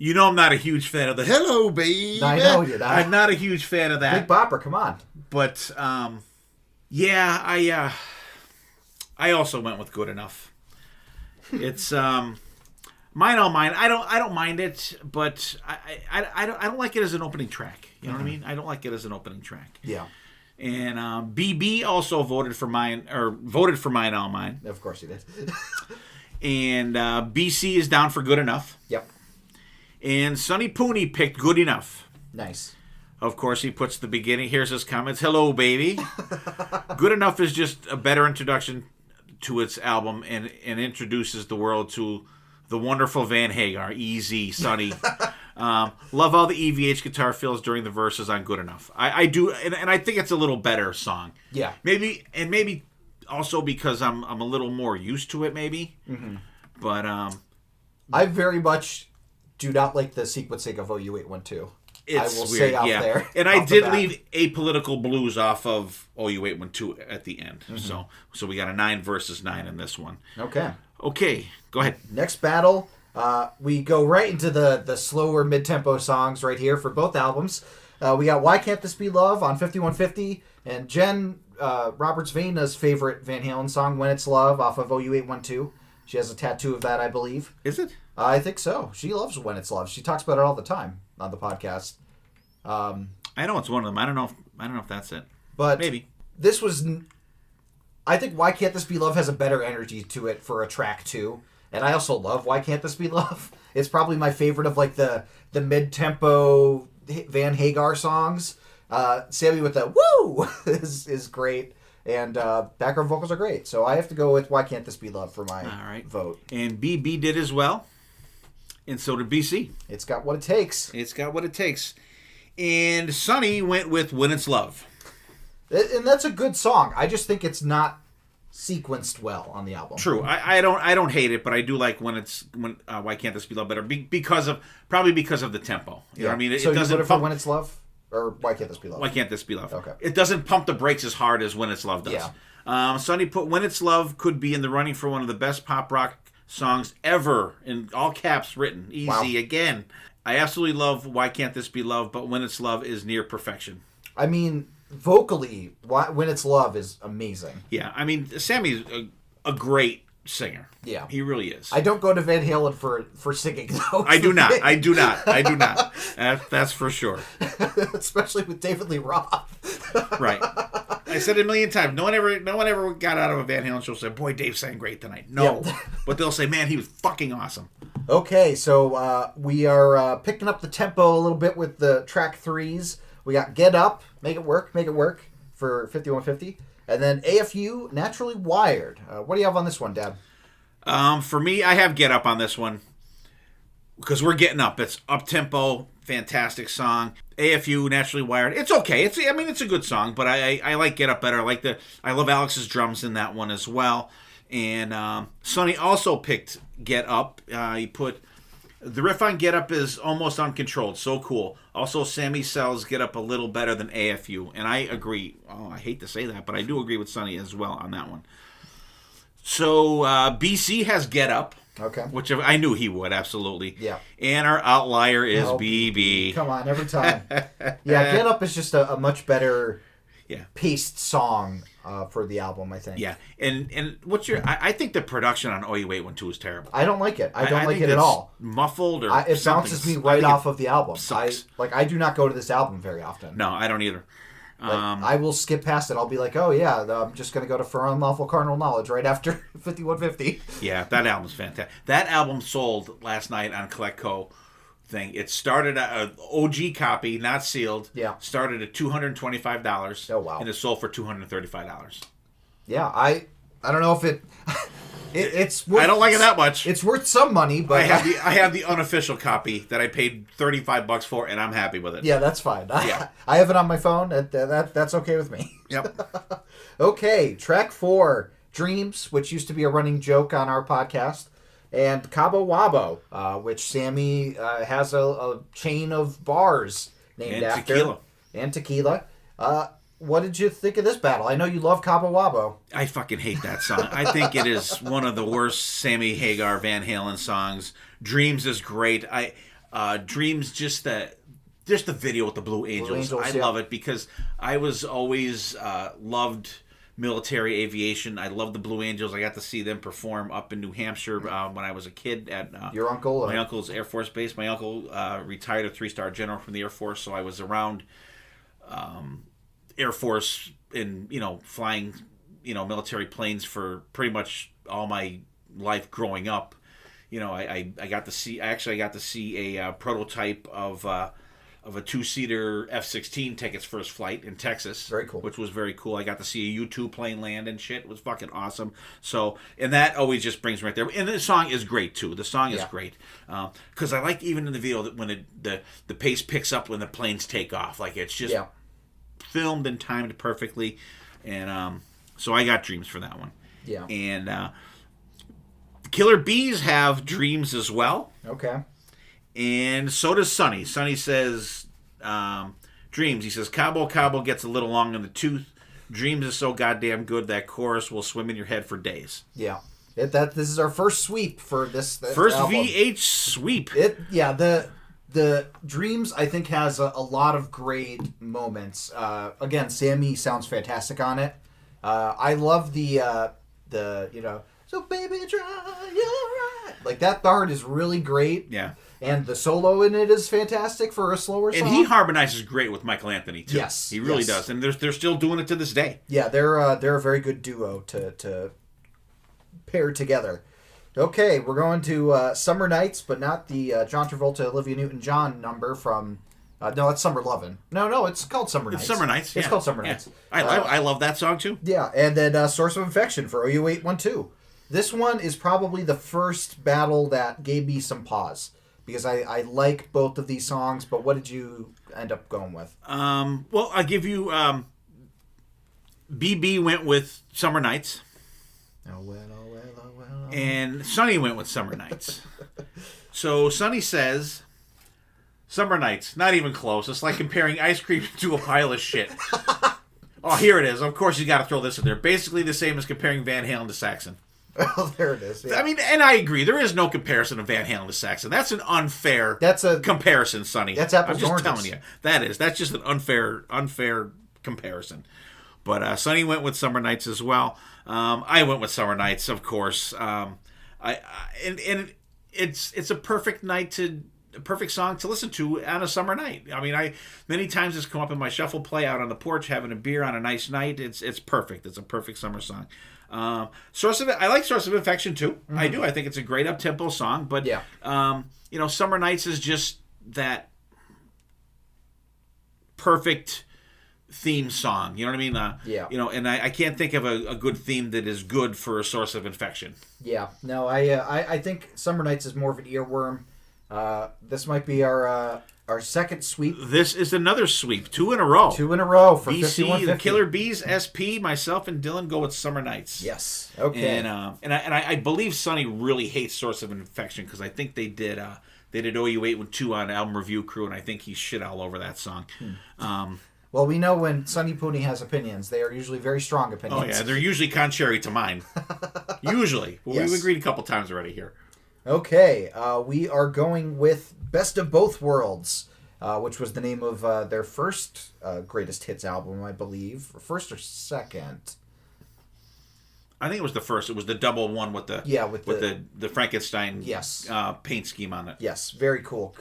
not a huge fan of the Hello Baby. I know you're not. I'm not a huge fan of that. Big Bopper, come on. But yeah, I also went with Good Enough. It's Mine All Mine. I don't mind it, but I don't like it as an opening track. You know what I mean? I don't like it as an opening track. Yeah. And BB also voted for Mine All Mine. Of course he did. And BC is down for Good Enough. Yep. And Sonny Pooney picked Good Enough. Nice. Of course, he puts the beginning. Here's his comments. Hello, baby. Good Enough is just a better introduction to its album and introduces the world to the wonderful Van Hagar. Easy, Sonny. Love all the EVH guitar fills during the verses on Good Enough. I do, and I think it's a little better song. Yeah. Maybe also because I'm a little more used to it, maybe. Mm-hmm. But I very much do not like the sequencing of OU812. It's I will weird, say out yeah. there. And I did leave Apolitical Blues off of OU812 at the end. Mm-hmm. So we got a 9 versus 9 in this one. Okay, go ahead. Next battle, we go right into the slower mid-tempo songs right here for both albums. We got Why Can't This Be Love on 5150, and Jen Roberts-Veina's favorite Van Halen song, When It's Love, off of OU812. She has a tattoo of that, I believe. Is it? I think so. She loves When It's Love. She talks about it all the time on the podcast. I know it's one of them. I don't know if that's it. But maybe. This was... I think Why Can't This Be Love has a better energy to it for a track, too. And I also love Why Can't This Be Love. It's probably my favorite of like the mid-tempo Van Hagar songs. Sammy with the woo is great. And background vocals are great. So I have to go with Why Can't This Be Love for my vote. And BB did as well. And so did BC. It's got what it takes. And Sonny went with When It's Love. And that's a good song. I just think it's not sequenced well on the album. True. I don't hate it, but I do like Why Can't This Be Love better because of the tempo. You know what I mean? So you voted for When It's Love? Or Why Can't This Be Love? Why Can't This Be Love? Okay. It doesn't pump the brakes as hard as When It's Love does. Yeah. Sonny put When It's Love could be in the running for one of the best pop rock songs ever, in all caps written. Easy again. I absolutely love Why Can't This Be Love, but When It's Love is near perfection. I mean, vocally, When It's Love is amazing. Yeah, I mean, Sammy's a great singer. Yeah. He really is. I don't go to Van Halen for singing, though. I do not. I do not. That's for sure. Especially with David Lee Roth. Right. I said it a million times. No one ever got out of a Van Halen show and said, "Boy, Dave sang great tonight." No. Yeah. But they'll say, "Man, he was fucking awesome." Okay, so we are picking up the tempo a little bit with the track 3s. We got Get Up, Make It Work for 5150. And then AFU, Naturally Wired. What do you have on this one, Dad? For me, I have Get Up on this one because we're getting up. It's up-tempo, fantastic song. AFU, Naturally Wired. It's okay. It's a good song, but I like Get Up better. I love Alex's drums in that one as well. And Sonny also picked Get Up. He put the riff on Get Up is almost uncontrolled. So cool. Also, Sammy sells Get Up a little better than AFU. And I agree. Oh, I hate to say that, but I do agree with Sonny as well on that one. So, BC has Get Up. Okay. Which I knew he would, absolutely. Yeah. And our outlier is BB. Come on, every time. Yeah, Get Up is just a much better paced song for the album, I think. Yeah. And what's your... I think the production on Oh You Wait One 2 is terrible. I don't like it. I don't like think it at all. Muffled or it bounces me right off of the album. Sucks. I do not go to this album very often. No, I don't either. I will skip past it. I'll be like, oh yeah, I'm just going to go to For Unlawful Carnal Knowledge right after 5150. Yeah, that album's fantastic. That album sold last night on Collect Co. thing. It started an OG copy, not sealed. Yeah. Started at $225. Oh, wow. And it sold for $235. Yeah, I don't know if it's worth, I don't like it that much. It's worth some money, but I have the unofficial copy that I paid $35 for, and I'm happy with it. Yeah, that's fine. Yeah. I have it on my phone. That's okay with me. Yep. Okay, track 4, Dreams, which used to be a running joke on our podcast, and Cabo Wabo, which Sammy has a chain of bars named after. Tequila. And tequila. What did you think of this battle? I know you love Cabo Wabo. I fucking hate that song. I think it is one of the worst Sammy Hagar Van Halen songs. Dreams is great. Dreams, just the video with the Blue Angels. I love it because I was always loved military aviation. I love the Blue Angels. I got to see them perform up in New Hampshire when I was a kid at your uncle. My uncle's Air Force base. My uncle retired a 3-star general from the Air Force, so I was around Air Force in flying military planes for pretty much all my life growing up. I got to see a prototype of a 2-seater F-16 take its first flight in Texas. Very cool. Which was very cool. I got to see a U-2 plane land and shit. It was fucking awesome. So, and that always just brings me right there. And the song is great too. The song is great. Because I like even in the video that when the pace picks up when the planes take off. Like it's just filmed and timed perfectly. And so I got Dreams for that one. Yeah. And Killer Bees have Dreams as well. Okay. And so does Sonny. Sonny says, Dreams. He says, Cabo Cabo gets a little long in the tooth. Dreams is so goddamn good that chorus will swim in your head for days. Yeah. This is our first sweep for this first album. VH sweep. The Dreams, I think, has a lot of great moments. Again, Sammy sounds fantastic on it. I love the so baby try your right. Like that part is really great. Yeah. And the solo in it is fantastic for a slower song. And he harmonizes great with Michael Anthony too. Yes. He really does. And they're still doing it to this day. Yeah, they're a very good duo to pair together. Okay, we're going to Summer Nights, but not the John Travolta, Olivia Newton-John number from... no, it's Summer Lovin'. No, it's called Summer Nights. It's Summer Nights, It's called Summer Nights. I love that song, too. Yeah, and then Source of Infection for OU812. This one is probably the first battle that gave me some pause, because I like both of these songs, but what did you end up going with? Well, I'll give you... BB went with Summer Nights. Oh, well. And Sonny went with Summer Nights. So Sonny says, Summer Nights, not even close. It's like comparing ice cream to a pile of shit. Oh, here it is. Of course you got to throw this in there. Basically the same as comparing Van Halen to Saxon. Oh, there it is. Yeah. I mean, and I agree. There is no comparison of Van Halen to Saxon. That's an unfair comparison, Sonny. That's apples I'm and just oranges. telling you. That's just an unfair comparison. But Sonny went with Summer Nights as well. I went with Summer Nights, of course. And it's a perfect song to listen to on a summer night. I mean, many times it's come up in my shuffle play out on the porch having a beer on a nice night. It's perfect. It's a perfect summer song. I like Source of Infection too. Mm-hmm. I do. I think it's a great up tempo song. But Summer Nights is just that perfect theme song. You know what I mean? And I can't think of a good theme that is good for a Source of Infection. Yeah. No, I think Summer Nights is more of an earworm. This might be our second sweep. This is another sweep. 2 in a row. 2 in a row for BC, the Killer Bees, SP, myself, and Dylan go with Summer Nights. Yes. Okay. And I believe Sonny really hates Source of Infection because I think they did OU812 on Album Review Crew, and I think he shit all over that song. Well, we know when Sonny Pooney has opinions, they are usually very strong opinions. Oh yeah, they're usually contrary to mine. Usually. Well, yes. We've agreed a couple times already here. Okay, we are going with Best of Both Worlds, which was the name of their first greatest hits album, I believe. First or second? I think it was the first. It was the double one with the Frankenstein paint scheme on it. Yes, very cool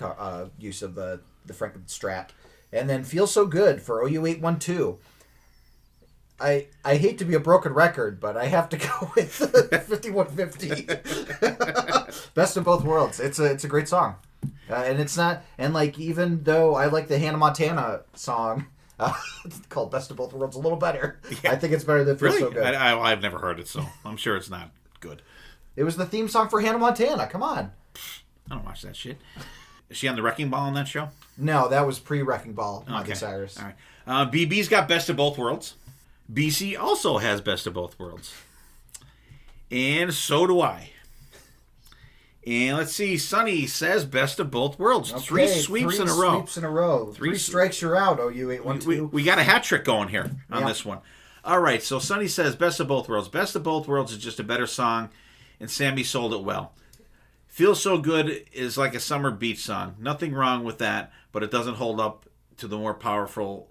use of the Frankenstrat. And then Feel So Good for OU812. I hate to be a broken record, but I have to go with 5150. Best of Both Worlds. It's a great song. And it's not, and like, even though I like the Hannah Montana song called Best of Both Worlds a little better, I think it's better than Feel So Good. I've never heard it, so I'm sure it's not good. It was the theme song for Hannah Montana. Come on. I don't watch that shit. Is she on the Wrecking Ball on that show? No, that was pre-Wrecking Ball, Miley Cyrus. All right. BB's got Best of Both Worlds. BC also has Best of Both Worlds. And so do I. And let's see, Sonny says Best of Both Worlds. Okay, 3 sweeps in a row. 3 sweeps in a row. 3 strikes, you're out, OU812. We got a hat trick going here on this one. All right, so Sonny says Best of Both Worlds. Best of Both Worlds is just a better song, and Sammy sold it well. Feel So Good is like a summer beach song. Nothing wrong with that, but it doesn't hold up to the more powerful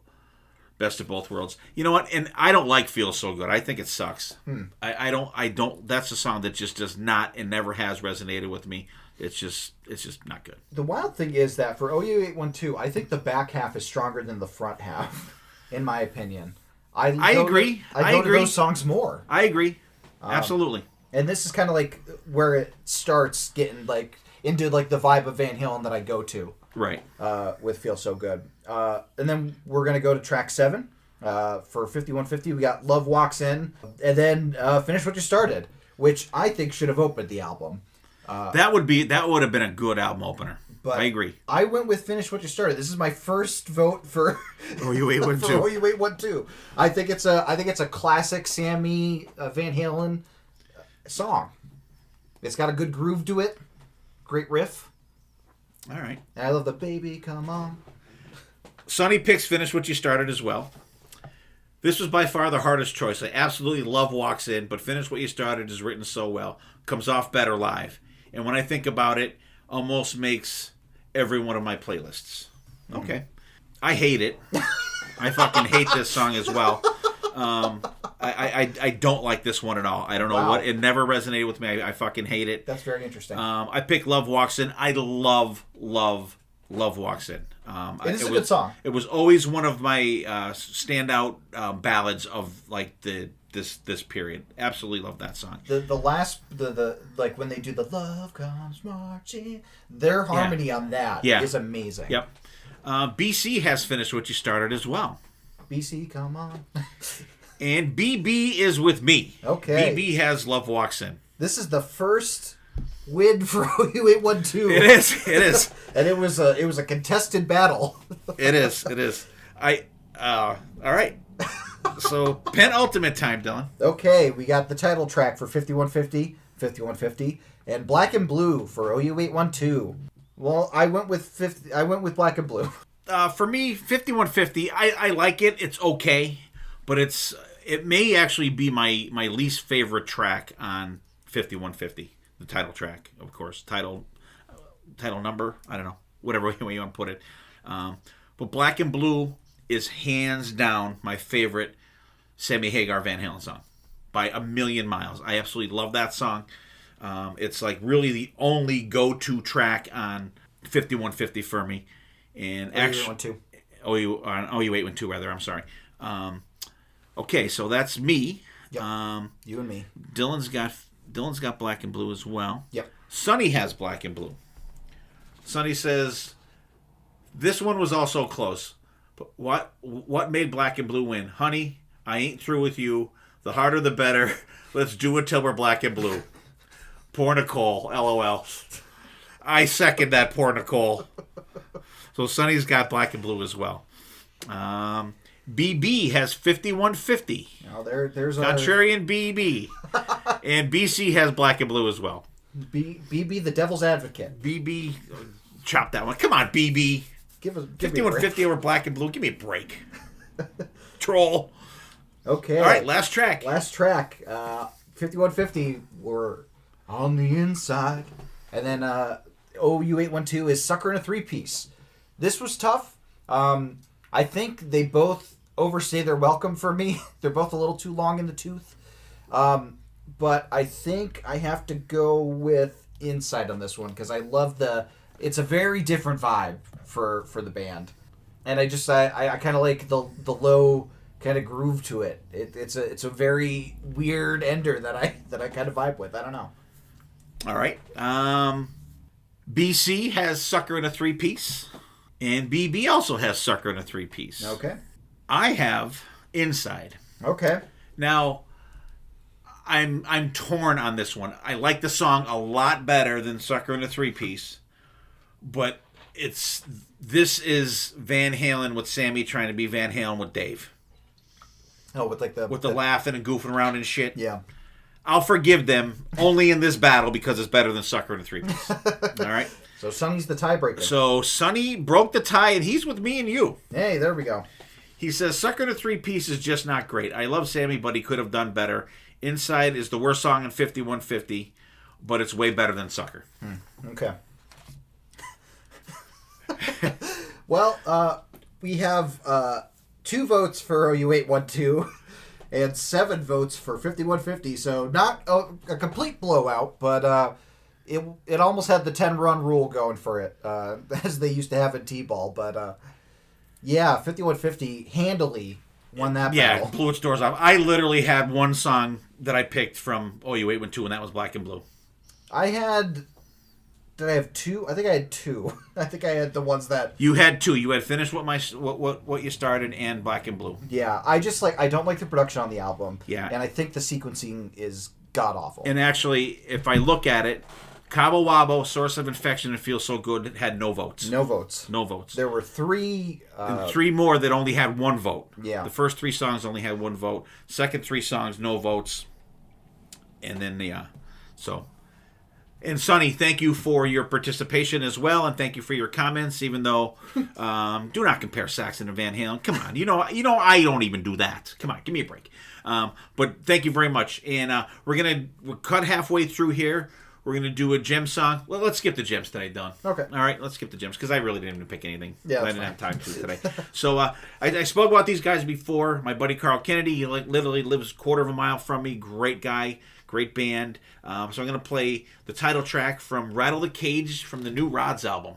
Best of Both Worlds. You know what? And I don't like Feel So Good. I think it sucks. I don't. That's a song that just does not and never has resonated with me. It's just not good. The wild thing is that for OU812, I think the back half is stronger than the front half, in my opinion. I agree. I go to those songs more. I agree. Absolutely. And this is kind of like where it starts getting like into like the vibe of Van Halen that I go to. Right. With Feel So Good. And then we're going to go to track 7. For 5150, we got Love Walks In. And then Finish What You Started, which I think should have opened the album. That would have been a good album opener. But I agree. I went with Finish What You Started. This is my first vote for OU812. I think it's a classic Sammy Van Halen song. It's got a good groove to it. Great riff. All right. And I love the Baby Come On. Sonny picks Finish What You Started as well. This was by far the hardest choice. I absolutely love Walks In, but Finish What You Started is written so well. Comes off better live. And when I think about it, almost makes every one of my playlists. Okay. I hate it. I fucking hate this song as well. I don't like this one at all. I don't know what. It never resonated with me. I fucking hate it. That's very interesting. I picked Love Walks In. I love Walks In. It is a good song. It was always one of my standout ballads of like this period. Absolutely love that song. The last like when they do the Love Comes Marching, their harmony on that is amazing. Yep. BC has Finished What You Started as well. BC, come on. And BB is with me. Okay. BB has Love Walks In. This is the first win for OU812. It is. And it was a contested battle. It is. All right. So, penultimate time, Dylan. Okay, we got the title track for 5150, and Black and Blue for OU812. Well, I went with Black and Blue. For me, 5150, I like it. It's okay, but it may actually be my least favorite track on 5150, the title track, of course. Title number, I don't know, whatever way you want to put it. But Black and Blue is hands down my favorite Sammy Hagar Van Halen song by a million miles. I absolutely love that song. It's like really the only go-to track on 5150 for me. And actually, OU812 rather. I'm sorry. Okay, so that's me. Yep. You and me. Dylan's got Black and Blue as well. Yep. Sonny has Black and Blue. Sonny says, this one was also close. But what made Black and Blue win? Honey, I ain't through with you. The harder the better. Let's do it till we're black and blue. Poor Nicole. LOL. I second that, poor Nicole. So Sonny's got Black and Blue as well. BB has 5150. Now there's Contrarian BB. And BC has Black and Blue as well. BB, the devil's advocate. BB, chop that one. Come on, BB. Give me 5150 over Black and Blue. Give me a break. Troll. Okay. All right, last track. 5150 were on the inside. And then OU812 is Sucker in a Three-Piece. This was tough. I think they both overstay their welcome for me. They're both a little too long in the tooth. But I think I have to go with Inside on this one because I love it's a very different vibe for the band. And I kind of like the low kind of groove to it. It's a very weird ender that I kind of vibe with. I don't know. All right. BC has Sucker in a Three-Piece. And BB also has Sucker in a Three-Piece. Okay. I have Inside. Okay. Now, I'm torn on this one. I like the song a lot better than Sucker in a Three-Piece. But this is Van Halen with Sammy trying to be Van Halen with Dave. Oh, with the laughing and goofing around and shit. Yeah. I'll forgive them only in this battle because it's better than Sucker in a Three-Piece. All right? So Sonny's the tiebreaker. So Sonny broke the tie, and he's with me and you. Hey, there we go. He says, Sucker in a Three-Piece is just not great. I love Sammy, but he could have done better. Inside is the worst song in 5150, but it's way better than Sucker. Okay. Well, we have 2 votes for OU812 and 7 votes for 5150, so not a complete blowout, but it almost had the 10-run rule going for it, as they used to have in T-ball. But yeah, 5150 handily won that battle. Yeah, blew its doors off. I literally had one song that I picked from OU812, and that was Black and Blue. Did I have 2? I think I had 2. I think I had the ones that... You had 2. You had Finished What You Started and Black and Blue. Yeah, I don't like the production on the album. Yeah. And I think the sequencing is god-awful. And actually, if I look at it, Cabo Wabo, Source of Infection, and Feel So Good had no votes. No votes. No votes. There were 3... and 3 more that only had 1 vote. Yeah. The first 3 songs only had 1 vote. Second 3 songs, no votes. And then, so... And Sonny, thank you for your participation as well, and thank you for your comments. Even though, do not compare Saxon and Van Halen. Come on, you know I don't even do that. Come on, give me a break. But thank you very much. And we're cut halfway through here. We're gonna do a gem song. Well, let's skip the gems today, Don. Okay. All right, let's skip the gems because I really didn't even pick anything. Yeah, I didn't have time to today. So I spoke about these guys before. My buddy Carl Kennedy, he literally lives a quarter of a mile from me. Great guy. Great band. So I'm going to play the title track from Rattle the Cage from the new Rods album.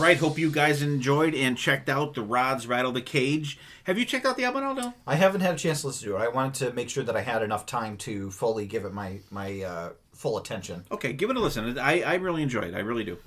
right. Hope you guys enjoyed and checked out The Rods Rattle the Cage. Have you checked out the album at all, Dylan? I haven't had a chance to listen to it. I wanted to make sure that I had enough time to fully give it my full attention. Okay, give it a listen. I really enjoy it. I really do.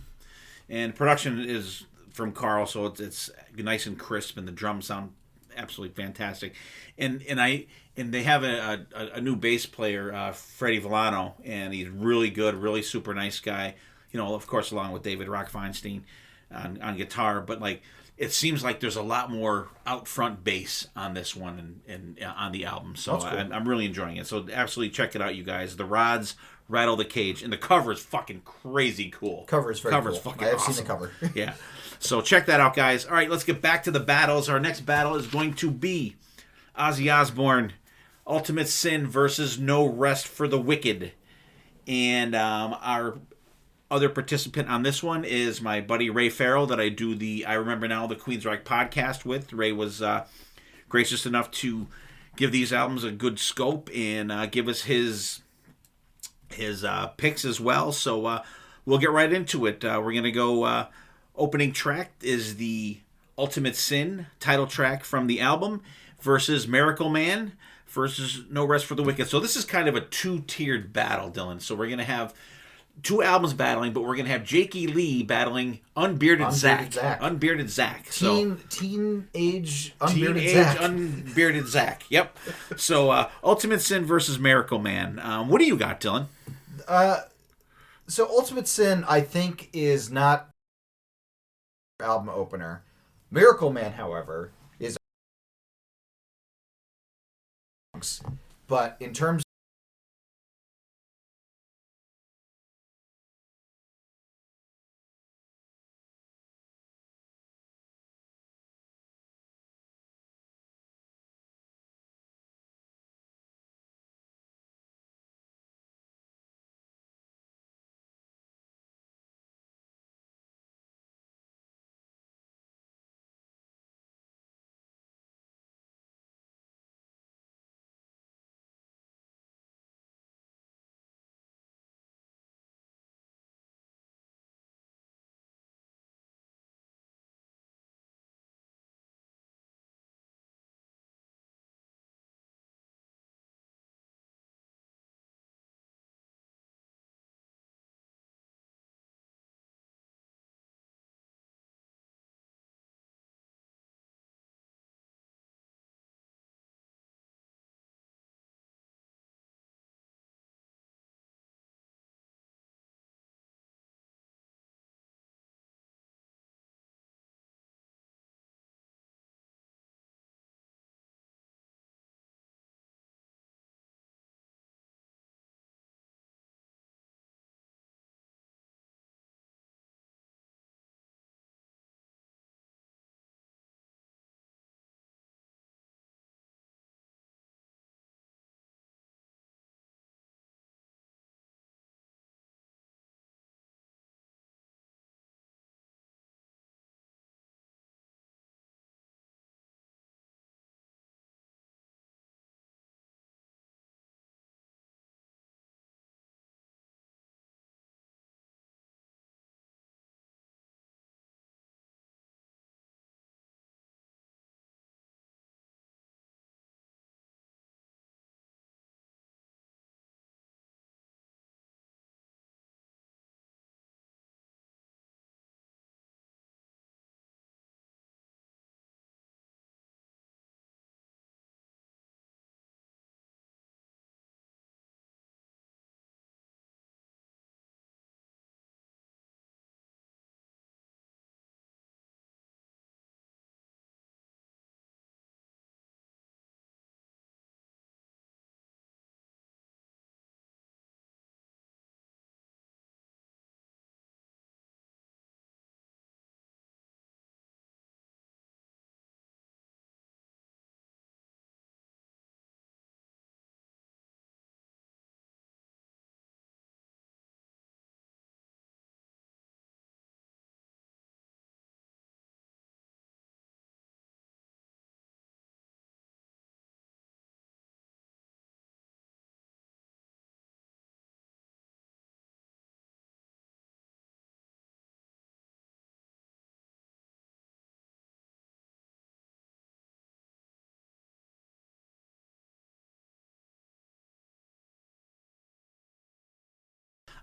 And production is from Carl, so it's nice and crisp, and the drums sound absolutely fantastic. And they have a new bass player, Freddie Villano, and he's really good, really super nice guy. Of course, along with David Rock Feinstein on guitar, but like it seems like there's a lot more out front bass on this one and on the album. So That's cool. I'm really enjoying it. So absolutely check it out, you guys. The Rods Rattle the Cage, and the cover is fucking crazy cool. Cover is very cool. Fucking I have awesome. seen the cover. Yeah. So check that out, guys. All right, let's get back to the battles. Our next battle is going to be Ozzy Osbourne, Ultimate Sin versus No Rest for the Wicked. And our other participant on this one is my buddy Ray Farrell that I do the I Remember Now the Queensryche podcast with. Ray was gracious enough to give these albums a good scope and give us his picks as well. So we'll get right into it. We're going to go opening track is the Ultimate Sin title track from the album versus Miracle Man versus No Rest for the Wicked. So this is kind of a two-tiered battle, Dylan. So we're going to have two albums battling, but we're going to have Jakey Lee battling Unbearded Zach. Unbearded Zach. Teenage Unbearded Zach. Yep. So Ultimate Sin versus Miracle Man. What do you got, Dylan? So Ultimate Sin, I think, is not album opener. Miracle Man, however, is. But in terms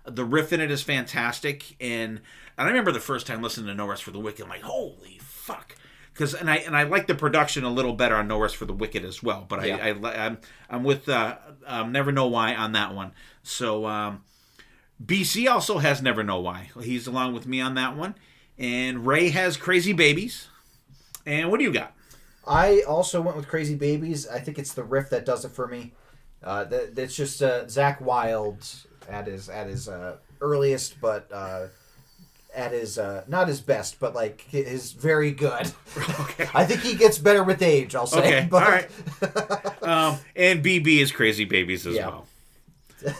The riff in it is fantastic, and I remember the first time listening to No Rest for the Wicked, I'm like, holy fuck. And I like the production a little better on No Rest for the Wicked as well, but I'm with Never Know Why on that one. So BC also has Never Know Why. He's along with me on that one, and Ray has Crazy Babies. And what do you got? I also went with Crazy Babies. I think it's the riff that does it for me. It's just Zakk Wylde at his earliest, but at his not his best, but like his very good. Okay. I think he gets better with age. I'll say. Okay, But, all right. And BB is Crazy Babies as well.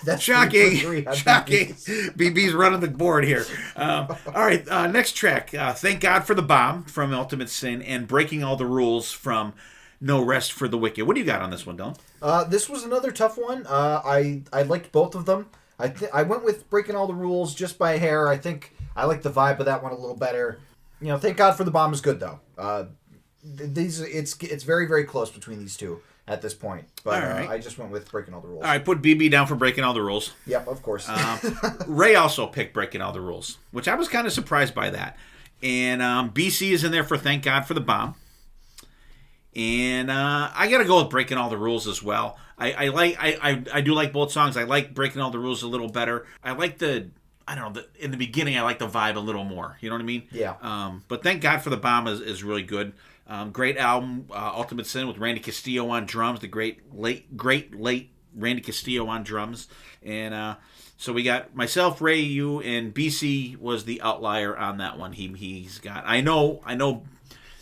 That's Shocking. 3 for 3 on Shocking. BBs. BB's running the board here. All right, next track. Thank God for the Bomb from Ultimate Sin and Breaking All the Rules from No Rest for the Wicked. What do you got on this one, Dylan? This was another tough one. I liked both of them. I went with Breaking All the Rules just by hair. I think I like the vibe of that one a little better. Thank God for the Bomb is good though. It's very, very close between these two at this point. But right. I just went with Breaking All the Rules. All right, put BB down for Breaking All the Rules. Yep, of course. Ray also picked Breaking All the Rules, which I was kind of surprised by that. And BC is in there for Thank God for the Bomb. And I got to go with Breaking All the Rules as well. I do like both songs. I like Breaking All the Rules a little better. I like in the beginning, I like the vibe a little more. You know what I mean? Yeah. But Thank God for the Bomb is really good. Great album, Ultimate Sin with Randy Castillo on drums. The great late Randy Castillo on drums. And so we got myself, Ray, you, and BC was the outlier on that one. He's got. I know.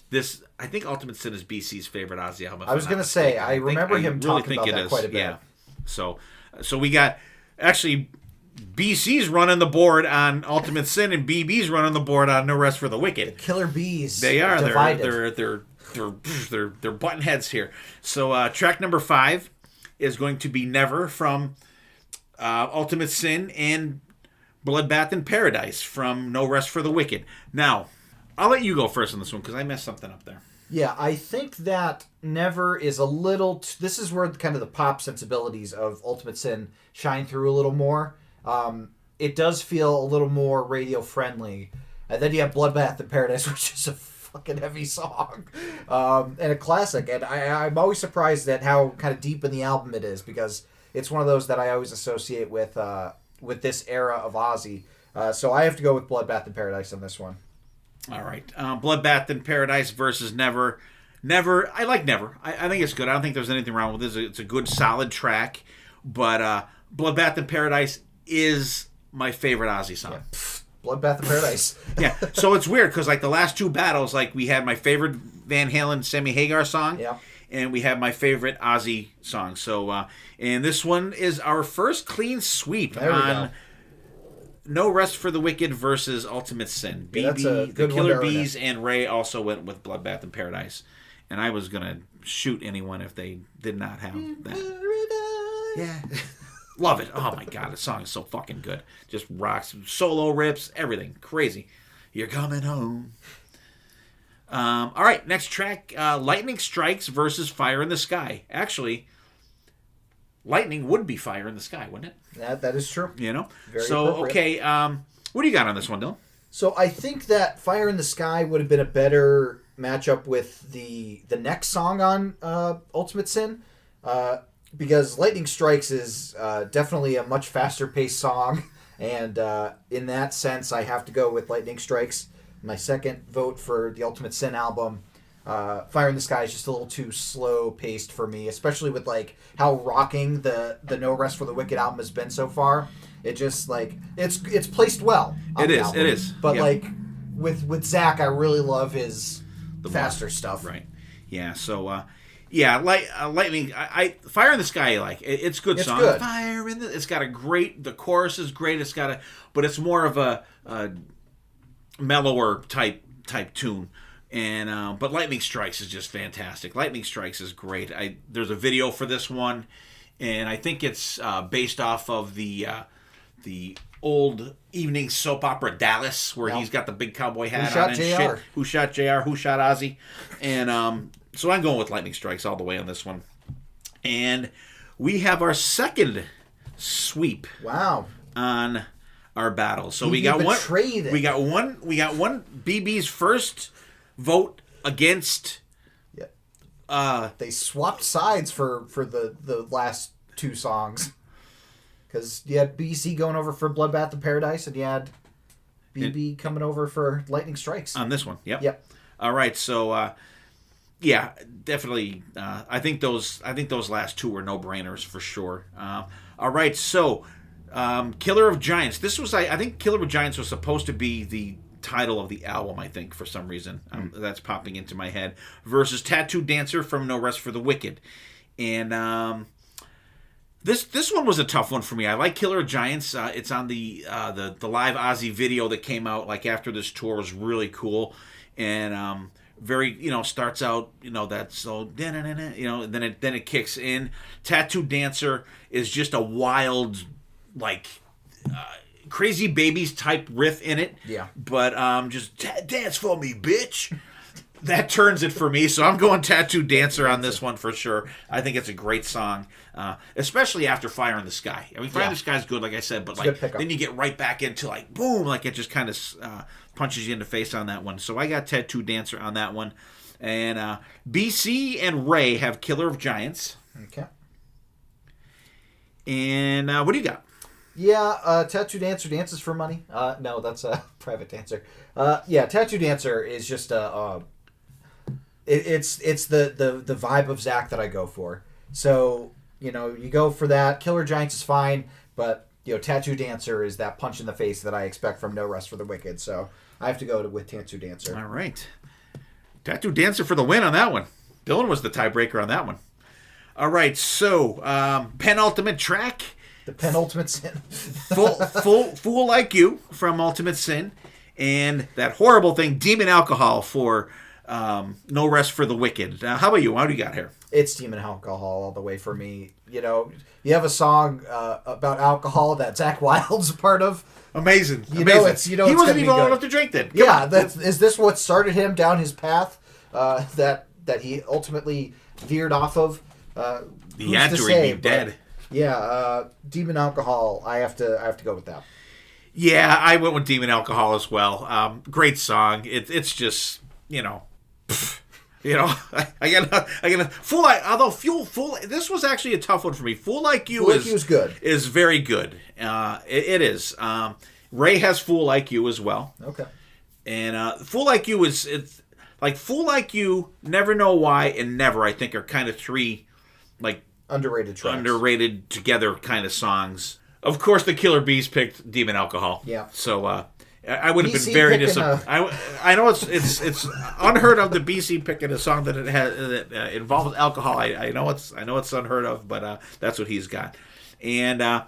This, I think Ultimate Sin is BC's favorite Ozzy album. I was going to say, I remember him talking about that quite a bit. Yeah. So we got, actually, BC's running the board on Ultimate Sin, and BB's running the board on No Rest for the Wicked. The Killer Bees. They are. Divided. They're button heads here. So track number 5 is going to be Never from Ultimate Sin and Bloodbath in Paradise from No Rest for the Wicked. Now, I'll let you go first on this one because I messed something up there. Yeah, I think that Never is a little... this is where kind of the pop sensibilities of Ultimate Sin shine through a little more. It does feel a little more radio-friendly. And then you have Bloodbath in Paradise, which is a fucking heavy song. And a classic. And I'm always surprised at how kind of deep in the album it is because it's one of those that I always associate with this era of Ozzy. So I have to go with Bloodbath in Paradise on this one. All right. Bloodbath in Paradise versus Never. Never. I like Never. I think it's good. I don't think there's anything wrong with it. It's a good, solid track. But Bloodbath in Paradise is my favorite Ozzy song. Yeah. Bloodbath in Paradise. Yeah. So it's weird because like the last two battles, like we had my favorite Van Halen Sammy Hagar song. Yeah. And we have my favorite Ozzy song. So, and this one is our first clean sweep on No Rest for the Wicked versus Ultimate Sin. Yeah, BB, the Killer Bees, and Ray also went with Bloodbath in Paradise. And I was going to shoot anyone if they did not have that. Yeah. Love it. Oh, my God. The song is so fucking good. Just rocks. Solo rips. Everything. Crazy. You're coming home. All right. Next track. Lightning Strikes versus Fire in the Sky. Actually, lightning would be fire in the sky, wouldn't it? That is true. You know? Very so, appropriate. okay. What do you got on this one, Dylan? So I think that Fire in the Sky would have been a better matchup with the next song on Ultimate Sin. Because Lightning Strikes is definitely a much faster paced song. And in that sense, I have to go with Lightning Strikes. My second vote for the Ultimate Sin album. Fire in the Sky is just a little too slow paced for me, especially with like how rocking the No Rest for the Wicked album has been so far. It just like it's placed well. It is. But like with Zakk, I really love his faster stuff. Right. Yeah. So lightning. Fire in the Sky. I like it's good song. Good. Fire in the. It's got the chorus is great. But it's more of a mellower type tune. And but Lightning Strikes is just fantastic. Lightning Strikes is great. There's a video for this one, and I think it's based off of the old evening soap opera Dallas, where he's got the big cowboy hat on and shit. Who shot JR? Who shot Ozzy? And so I'm going with Lightning Strikes all the way on this one. And we have our second sweep. Wow. On our battle. So BB we got one. betrayed it. We got one. BB's first vote against. They swapped sides for the last two songs. Because you had BC going over for Bloodbath in Paradise, and you had BB coming over for Lightning Strikes. On this one, yep. Yep. All right, so yeah, definitely. I think those last two were no-brainers for sure. All right, so Killer of Giants. This was I think Killer of Giants was supposed to be the title of the album, I think, for some reason. That's popping into my head. Versus Tattoo Dancer from No Rest for the Wicked. And this one was a tough one for me. I like Killer of Giants. It's on the live Ozzy video that came out like after this tour. Was really cool. And very, starts out, that's so, then it kicks in. Tattoo Dancer is just a wild, like, Crazy Babies type riff in it. Yeah. But just dance for me, bitch. That turns it for me. So I'm going Tattoo Dancer on this one for sure. I think it's a great song, especially after Fire in the Sky. I mean, Fire in the Sky is good, like I said, but like then you get right back into like boom, like it just kind of punches you in the face on that one. So I got Tattoo Dancer on that one, and BC and Ray have Killer of Giants. Okay. And what do you got? Yeah, Tattoo Dancer dances for money. No, that's a Private Dancer. Yeah, Tattoo Dancer is just it's the vibe of Zach that I go for. So, you go for that. Killer Giants is fine, but Tattoo Dancer is that punch in the face that I expect from No Rest for the Wicked. So I have to go with Tattoo Dancer. All right. Tattoo Dancer for the win on that one. Dylan was the tiebreaker on that one. All right, so penultimate track. The penultimate sin. Fool Like You from Ultimate Sin. And that horrible thing, Demon Alcohol for No Rest for the Wicked. How about you? What do you got here? It's Demon Alcohol all the way for me. You have a song about alcohol that Zach Wilde's a part of. Amazing. He wasn't even old enough to drink then. Is this what started him down his path that he ultimately veered off of? He had to be dead. Yeah, Demon Alcohol. I have to go with that. Yeah, I went with Demon Alcohol as well. Great song. It's just I gotta Fool Like. Although Fool. This was actually a tough one for me. Fool Like You is good. Is very good. It is. Ray has Fool Like You as well. Okay. And Fool Like You it's like Fool Like You, Never Know Why, and Never. I think are kind of three like underrated tracks. Underrated together kind of songs. Of course, the Killer Bees picked Demon Alcohol. Yeah. So I would have been very disappointed. I know it's unheard of the BC picking a song that involves alcohol. I know it's unheard of, but that's what he's got. And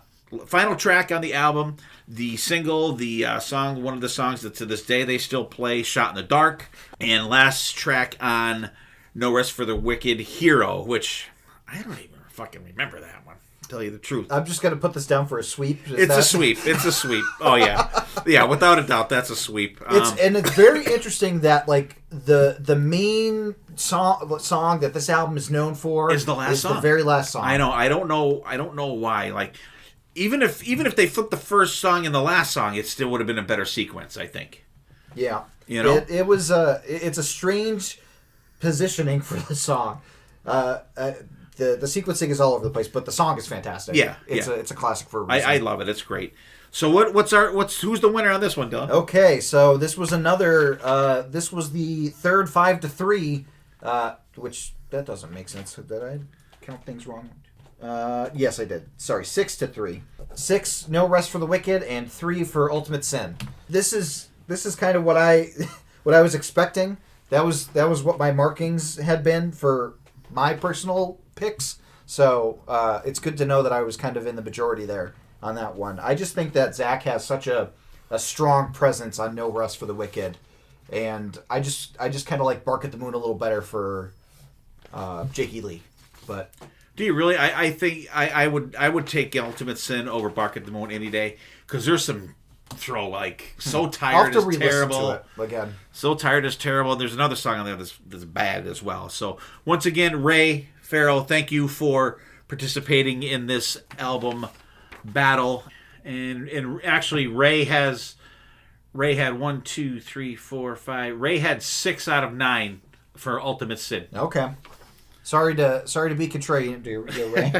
final track on the album, the single, the song, one of the songs that to this day they still play, Shot in the Dark. And last track on No Rest for the Wicked, Hero, which I don't even fucking remember that one. To tell you the truth, I'm just gonna put this down for a sweep. It's a sweep. Oh yeah, without a doubt, that's a sweep. It's very interesting that like the main song that this album is known for is the last song. The very last song. I know. I don't know why. Like even if they flipped the first song and the last song, it still would have been a better sequence. I think. Yeah. It was it's a strange positioning for the song. The sequencing is all over the place, but the song is fantastic. Yeah, it's a classic for a reason. I love it. It's great. So who's the winner on this one, Dylan? Okay, so this was this was the third 5-3, which that doesn't make sense. Did I count things wrong? Yes, I did. Sorry, 6-3. 6 No Rest for the Wicked and 3 for Ultimate Sin. This is kind of what I was expecting. That was what my markings had been for my personal picks, so it's good to know that I was kind of in the majority there on that one. I just think that Zach has such a strong presence on No Rest for the Wicked, and I just kind of like Bark at the Moon a little better for Jakey Lee. But do you really? I think I would take Ultimate Sin over Bark at the Moon any day, because there's some throw like So Tired is terrible. To it again. So Tired is terrible. There's another song on there that's bad as well. So once again, Ray Farrell, thank you for participating in this album battle. and actually Ray had 1, 2, 3, 4, 5. Ray had 6 out of 9 for Ultimate Sin. Okay. Sorry to be contrarian to you, Ray.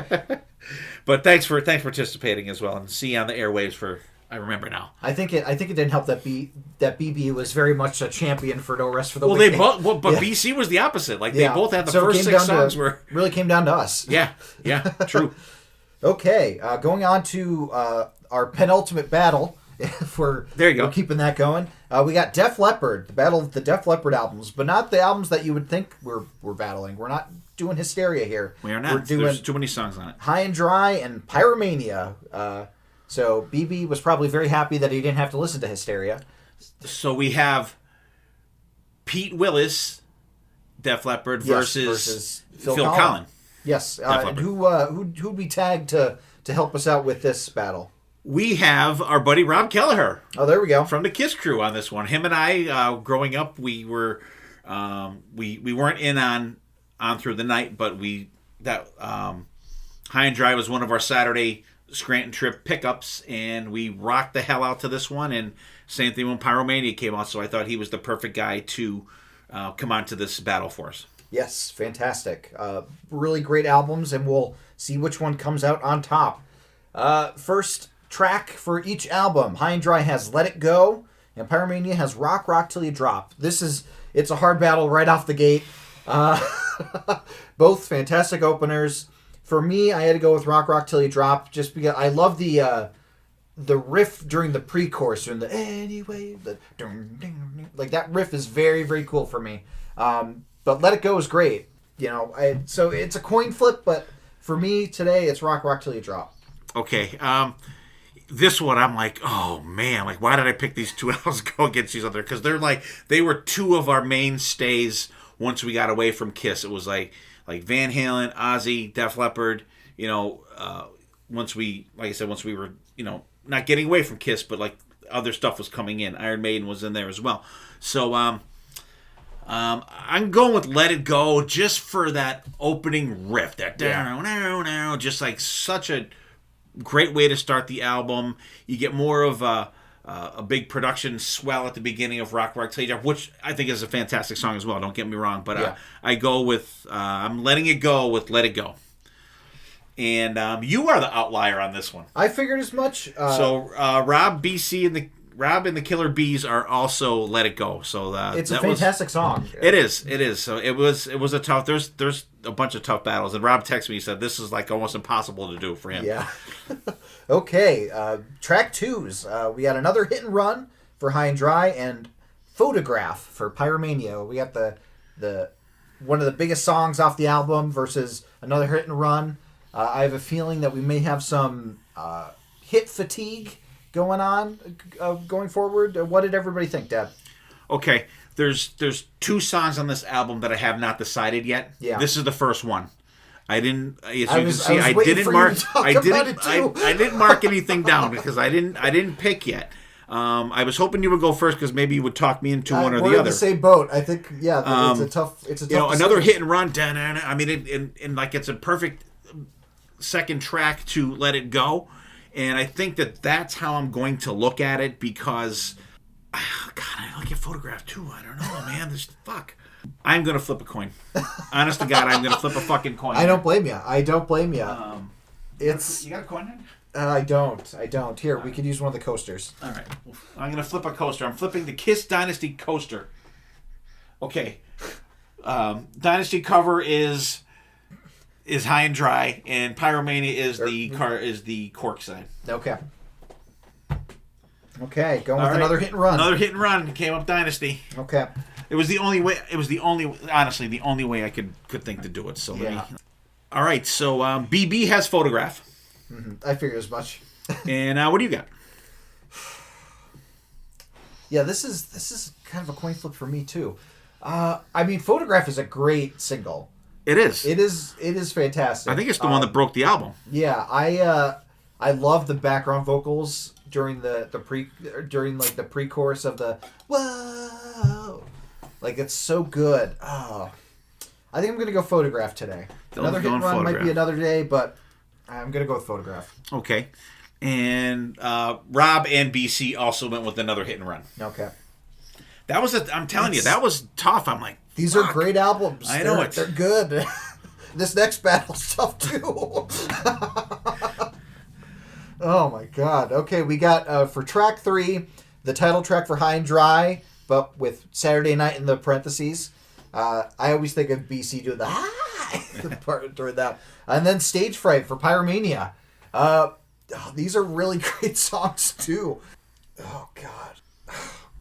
But thanks for participating as well, and see you on the airwaves for. I remember now. I think it didn't help that BB was very much a champion for No Rest for the Well, Wicked. but BC was the opposite. Like they both had the so first 6 songs really came down to us. Yeah, true. Okay, going on to our penultimate battle. There you go. We're keeping that going. We got Def Leppard, the battle of the Def Leppard albums, but not the albums that you would think we're battling. We're not doing Hysteria here. We are not. We're doing There's too many songs on it. High and Dry and Pyromania. So BB was probably very happy that he didn't have to listen to Hysteria. So we have Pete Willis, Def Leppard versus Phil Collin. Yes. Who'd we tag to help us out with this battle? We have our buddy Rob Kelleher. Oh, there we go. From the Kiss crew on this one. Him and I, growing up, we were we weren't in on Through the Night, but High and Dry was one of our Saturday Scranton trip pickups, and we rocked the hell out to this one. And same thing when Pyromania came out, so I thought he was the perfect guy to come on to this battle for us. Yes, fantastic. Really great albums, and we'll see which one comes out on top. First track for each album. High and Dry has Let It Go, and Pyromania has Rock Till You Drop. It's a hard battle right off the gate. Both fantastic openers. For me, I had to go with Rock Till You Drop, just because I love the riff during the pre-chorus, during the anyway, like that riff is very, very cool for me. But Let It Go is great. So it's a coin flip, but for me today, it's Rock Till You Drop. Okay. This one, I'm like, oh man, like why did I pick these two albums to go against each other? Because they were two of our mainstays once we got away from Kiss. It was like Van Halen, Ozzy, Def Leppard. Once we were not getting away from Kiss, but like other stuff was coming in. Iron Maiden was in there as well. So I'm going with Let It Go just for that opening riff. That just like such a great way to start the album. You get more of a big production swell at the beginning of Rock Till You Drop, which I think is a fantastic song as well. Don't get me wrong, but I go with I'm letting it go with Let It Go. And you are the outlier on this one. I figured as much. So Rob and the Killer Bees are also Let It Go. So it's a fantastic song. It is. So it was a tough. There's a bunch of tough battles, and Rob texted me. He said this is like almost impossible to do for him. Yeah. Okay. Track 2s. We got another hit and run for High and Dry and Photograph for Pyromania. We got the one of the biggest songs off the album versus another hit and run. I have a feeling that we may have some hit fatigue going on going forward. What did everybody think, Dad? Okay, there's 2 songs on this album that I have not decided yet. Yeah. This is the first one. I didn't. As you can see, I didn't mark anything down because I didn't pick yet. I was hoping you would go first because maybe you would talk me into one or the other. We're in the same boat. I think. Yeah, it's a tough. Another hit and run. I mean, like it's a perfect second track to Let It Go. And I think that's how I'm going to look at it because, God, I look at Photograph too. I don't know, man. Fuck. I'm going to flip a coin. Honest to God, I'm going to flip a fucking coin. I don't blame you. You got a coin in? I don't. Here, we could use one of the coasters. All right. I'm going to flip a coaster. I'm flipping the Kiss Dynasty coaster. Okay. Dynasty cover is High and Dry, and Pyromania is the cork side. Okay, going with another hit and run. Another hit and run came up Dynasty. Okay. It was the only way. Honestly, the only way I could think to do it. So all right. So BB has Photograph. Mm-hmm. I figured as much. And what do you got? Yeah, this is kind of a coin flip for me too. I mean, Photograph is a great single. It is. It is fantastic. I think it's the one that broke the album. Yeah, I love the background vocals during the pre-chorus of the whoa. Like it's so good. Oh. I think I'm gonna go Photograph today. Another hit and run might be another day, but I'm gonna go with Photograph. Okay. And Rob and BC also went with another hit and run. Okay. That was I'm telling you, that was tough. I'm like, these fuck. are great albums. I know it. They're good. This next battle's tough too. Oh my god. Okay, we got for track 3, the title track for High and Dry, but with Saturday Night in the parentheses. I always think of BC doing the part during that. And then Stage Fright for Pyromania. These are really great songs too. Oh god.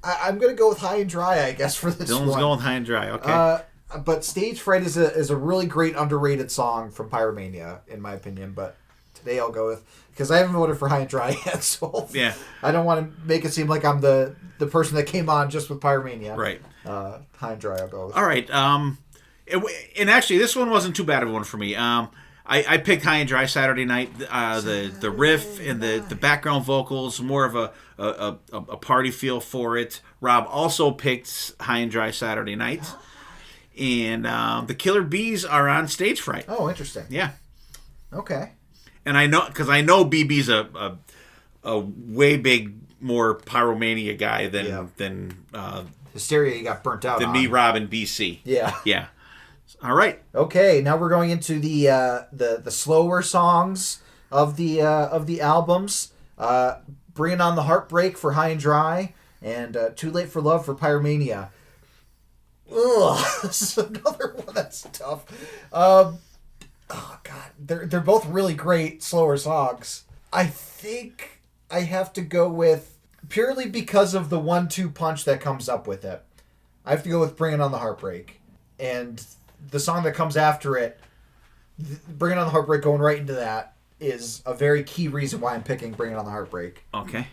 I'm gonna go with High and Dry, I guess, for this Dylan's one. going High and Dry. Okay. But Stage Fright is a really great underrated song from Pyromania, in my opinion. But today I'll go with, because I haven't voted for High and Dry yet, so yeah, I don't want to make it seem like I'm the person that came on just with Pyromania. Right. High and Dry I'll go with. All right. And actually, this one wasn't too bad of a one for me. I picked High and Dry Saturday Night. The riff and the background vocals, more of a party feel for it. Rob also picked High and Dry Saturday Night. And the Killer Bees are on Stage Fright. Oh, interesting. Yeah. Okay. And I know, because I know BB's a way big, more Pyromania guy than Hysteria, you got burnt out than on. me, Rob, and BC. Yeah. Yeah. All right. Okay, now we're going into the slower songs of the albums. Bringing On the Heartbreak for High and Dry, and Too Late for Love for Pyromania. Ugh, this is another one that's tough. Oh god, they're both really great slower songs. I think I have to go with, purely because of the 1-2 punch that comes up with it, I have to go with Bringing On the Heartbreak. And the song that comes after it, Bringing On the Heartbreak, going right into that, is a very key reason why I'm picking Bringing On the Heartbreak. Okay.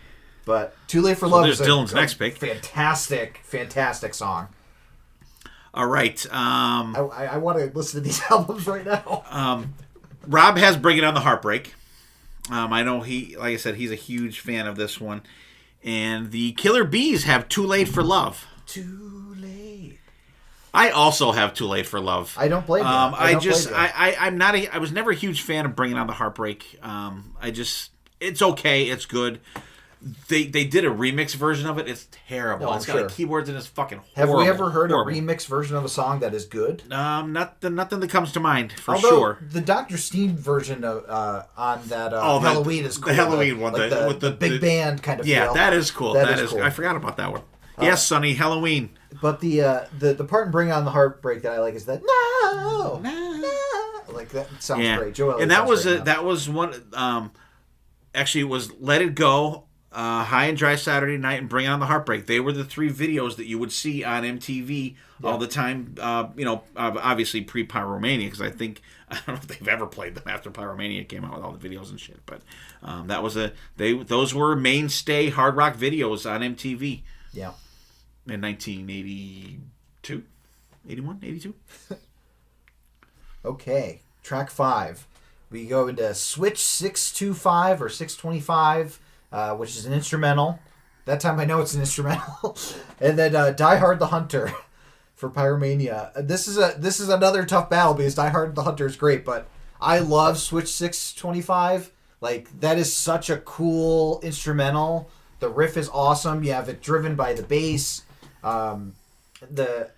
But Too Late for Love is Dylan's next pick. Fantastic song. All right. I want to listen to these albums right now. Rob has Bring It On the Heartbreak. I know like I said, he's a huge fan of this one. And the Killer Bees have Too Late for Love. Too late. I also have Too Late for Love. I don't blame you. I was never a huge fan of Bringing On the Heartbreak. It's okay. It's good. They did a remix version of it. It's terrible. It's got like keyboards and it's fucking horrible. Have we ever heard a remix version of a song that is good? Nothing that comes to mind for Although, sure. The Dr. Steen version of on that Halloween is cool. The Halloween one, like with the big band kind of yeah, feel. that is cool. That is cool. I forgot about that one. Yes, Sonny, Halloween. But the part in Bring On the Heartbreak that I like is that no, like that sounds great. Joel, and that was one. Actually, it was Let It Go, High and Dry Saturday Night, and Bring On the Heartbreak. They were the 3 videos that you would see on MTV all the time. Obviously pre-Pyromania, because I don't know if they've ever played them after Pyromania came out with all the videos and shit. But those were mainstay hard rock videos on MTV. Yeah. In 1982, 81, 82. Okay, track 5. We go into Switch 625 or 625, which is an instrumental. That time I know it's an instrumental. And then Die Hard the Hunter for Pyromania. This is another tough battle because Die Hard the Hunter is great, but I love Switch 625. Like, that is such a cool instrumental. The riff is awesome. You have it driven by the bass. The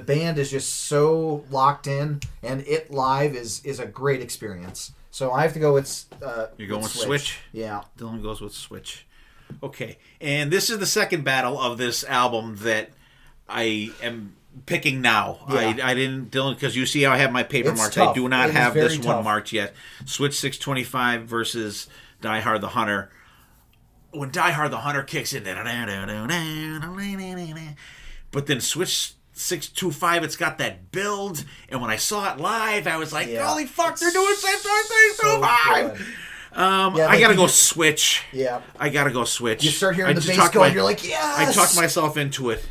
band is just so locked in, and it live is a great experience. So I have to go with you're going with Switch. Yeah, Dylan goes with Switch. Okay, and this is the second battle of this album that I am picking now. Yeah. I didn't, Dylan, because you see how I have my paper It's marked. tough. I do not It have is this very one tough. marked yet. Switch 625 versus Die Hard the Hunter. When Die Hard the Hunter kicks in, but then Switch 625, it's got that build, and when I saw it live, I was like, holy fuck, they're doing 625! I gotta go Switch. Yeah. I gotta go Switch. You start hearing the bass going, you're like, yes! I talked myself into it.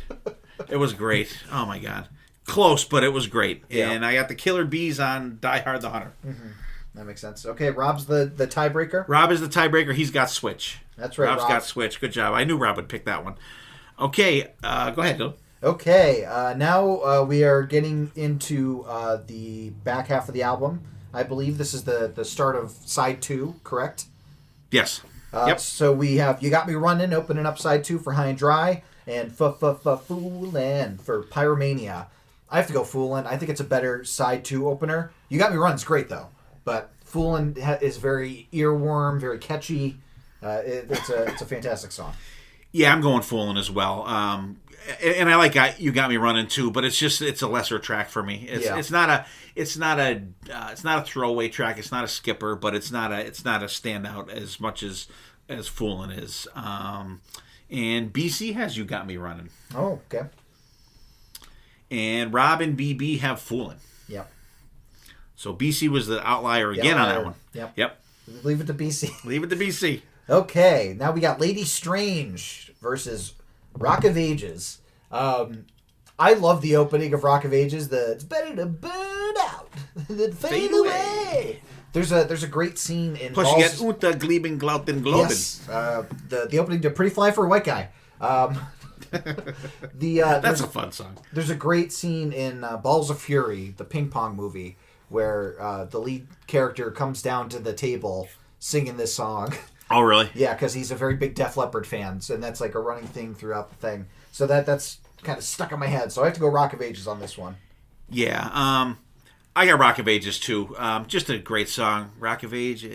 It was great. Oh my god. Close, but it was great. Yeah. And I got the Killer Bees on Die Hard the Hunter. Mm-hmm. That makes sense. Okay, Rob's the tiebreaker. Rob is the tiebreaker. He's got Switch. That's right, Rob's Rob. got Switch. Good job. I knew Rob would pick that one. Okay, go ahead, Dylan. Okay, now we are getting into the back half of the album. I believe this is the start of side 2, correct? Yes. Yep. So we have You Got Me Running opening up side 2 for High and Dry, and Foolin' for Pyromania. I have to go Foolin'. I think it's a better side 2 opener. You Got Me Running's great though, but Foolin' is very earworm, very catchy. It's a fantastic song. Yeah, I'm going Foolin' as well. And I like You Got Me Running too, but it's a lesser track for me. It's not a throwaway track. It's not a skipper, but it's not a standout as much as Foolin' is. And BC has You Got Me Running. Oh, okay. And Rob and BB have Foolin'. Yep. So BC was the outlier again on that one. Yep. Leave it to BC. Leave it to BC. Okay, now we got Lady Strange versus Rock of Ages. I love the opening of Rock of Ages. It's better to burn out than fade away. There's a great scene in Plus you get Unter Gleben Glauten Globen. Yes, the opening to Pretty Fly for a White Guy. That's a fun song. There's a great scene in Balls of Fury, the ping pong movie, where the lead character comes down to the table singing this song. Oh, really? Yeah, because he's a very big Def Leppard fan, and that's like a running thing throughout the thing. So that's kind of stuck in my head. So I have to go Rock of Ages on this one. Yeah, I got Rock of Ages too. Just a great song, Rock of Ages.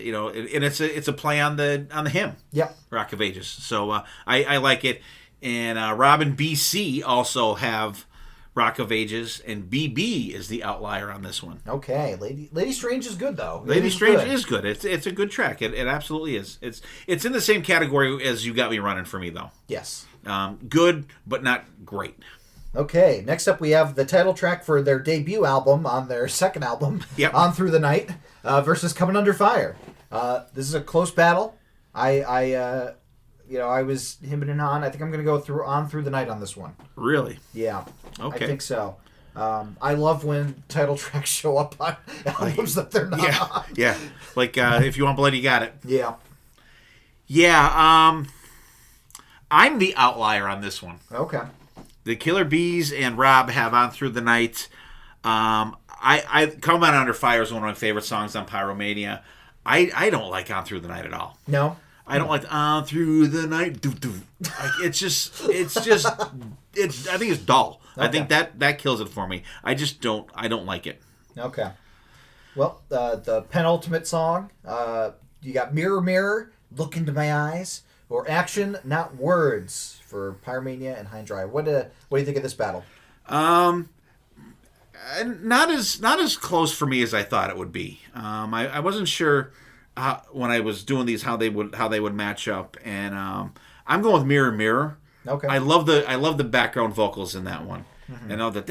And it's a play on the hymn. Yep. Rock of Ages. So I like it. And Rob and BC also have Rock of Ages, and BB is the outlier on this one. Okay, Lady Strange is good though. Lady Strange is good. It's a good track. It absolutely is. It's in the same category as You Got Me Running for me though. Yes. Good, but not great. Okay, next up we have the title track for their debut album on their second album, Yep. On Through the Night, versus Coming Under Fire. This is a close battle. I was hemming and hawing. I think I'm going to go On Through the Night on this one. Really? Yeah. Okay. I think so. I love when title tracks show up on albums that they're not on. Yeah. Like If You Want Blood, You Got It. Yeah. Yeah. I'm the outlier on this one. Okay. The Killer Bees and Rob have On Through the Night. I Come On Under Fire is one of my favorite songs on Pyromania. I don't like On Through the Night at all. No. I don't like On Through the Night. Like, it's just I think it's dull. Okay. I think that kills it for me. I don't like it. Okay. Well, the penultimate song, you got Mirror Mirror, Look Into My Eyes, or Action Not Words for Pyromania and High and Dry. What do you think of this battle? Not as close for me as I thought it would be. I wasn't sure when I was doing these how they would match up, and I'm going with Mirror Mirror. Okay. I love the background vocals in that one. Mm-hmm. And all the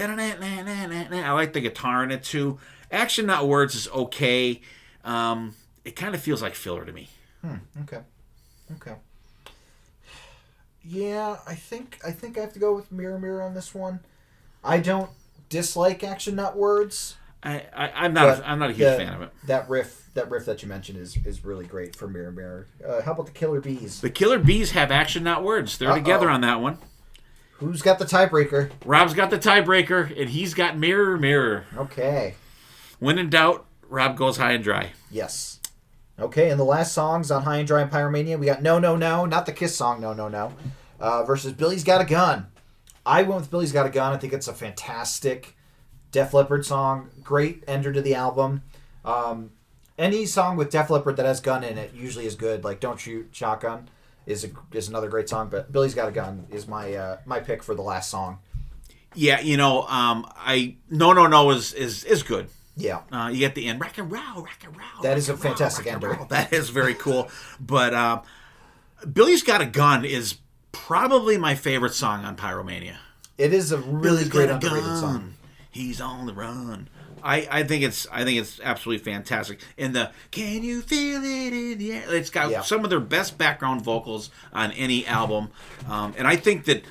I like the guitar in it too. Action Not Words is okay. It kind of feels like filler to me. Okay. Yeah, I think I have to go with Mirror Mirror on this one. I don't dislike Action Not Words. I'm not a huge fan of it. That riff that you mentioned is really great for Mirror Mirror. How about the Killer Bees? The Killer Bees have Action Not Words. They're together on that one. Who's got the tiebreaker? Rob's got the tiebreaker, and he's got Mirror Mirror. Okay. When in doubt, Rob goes High and Dry. Yes. Okay, and the last songs on High and Dry and Pyromania, we got No, No, No, not the Kiss song, No, No, No, versus Billy's Got a Gun. I went with Billy's Got a Gun. I think it's a fantastic Def Leppard song. Great ender to the album. Any song with Def Leppard that has gun in it usually is good. Like Don't Shoot Shotgun is another great song, but Billy's Got a Gun is my pick for the last song. Yeah, No, No is good. Yeah. You get the end, rock and roll. That is a fantastic ender. That is very cool. But Billy's Got a Gun is probably my favorite song on Pyromania. It is a really great got a underrated gun. song. He's on the run. I think it's absolutely fantastic. And the Can You Feel It in the Air? It's got some of their best background vocals on any album. And I think that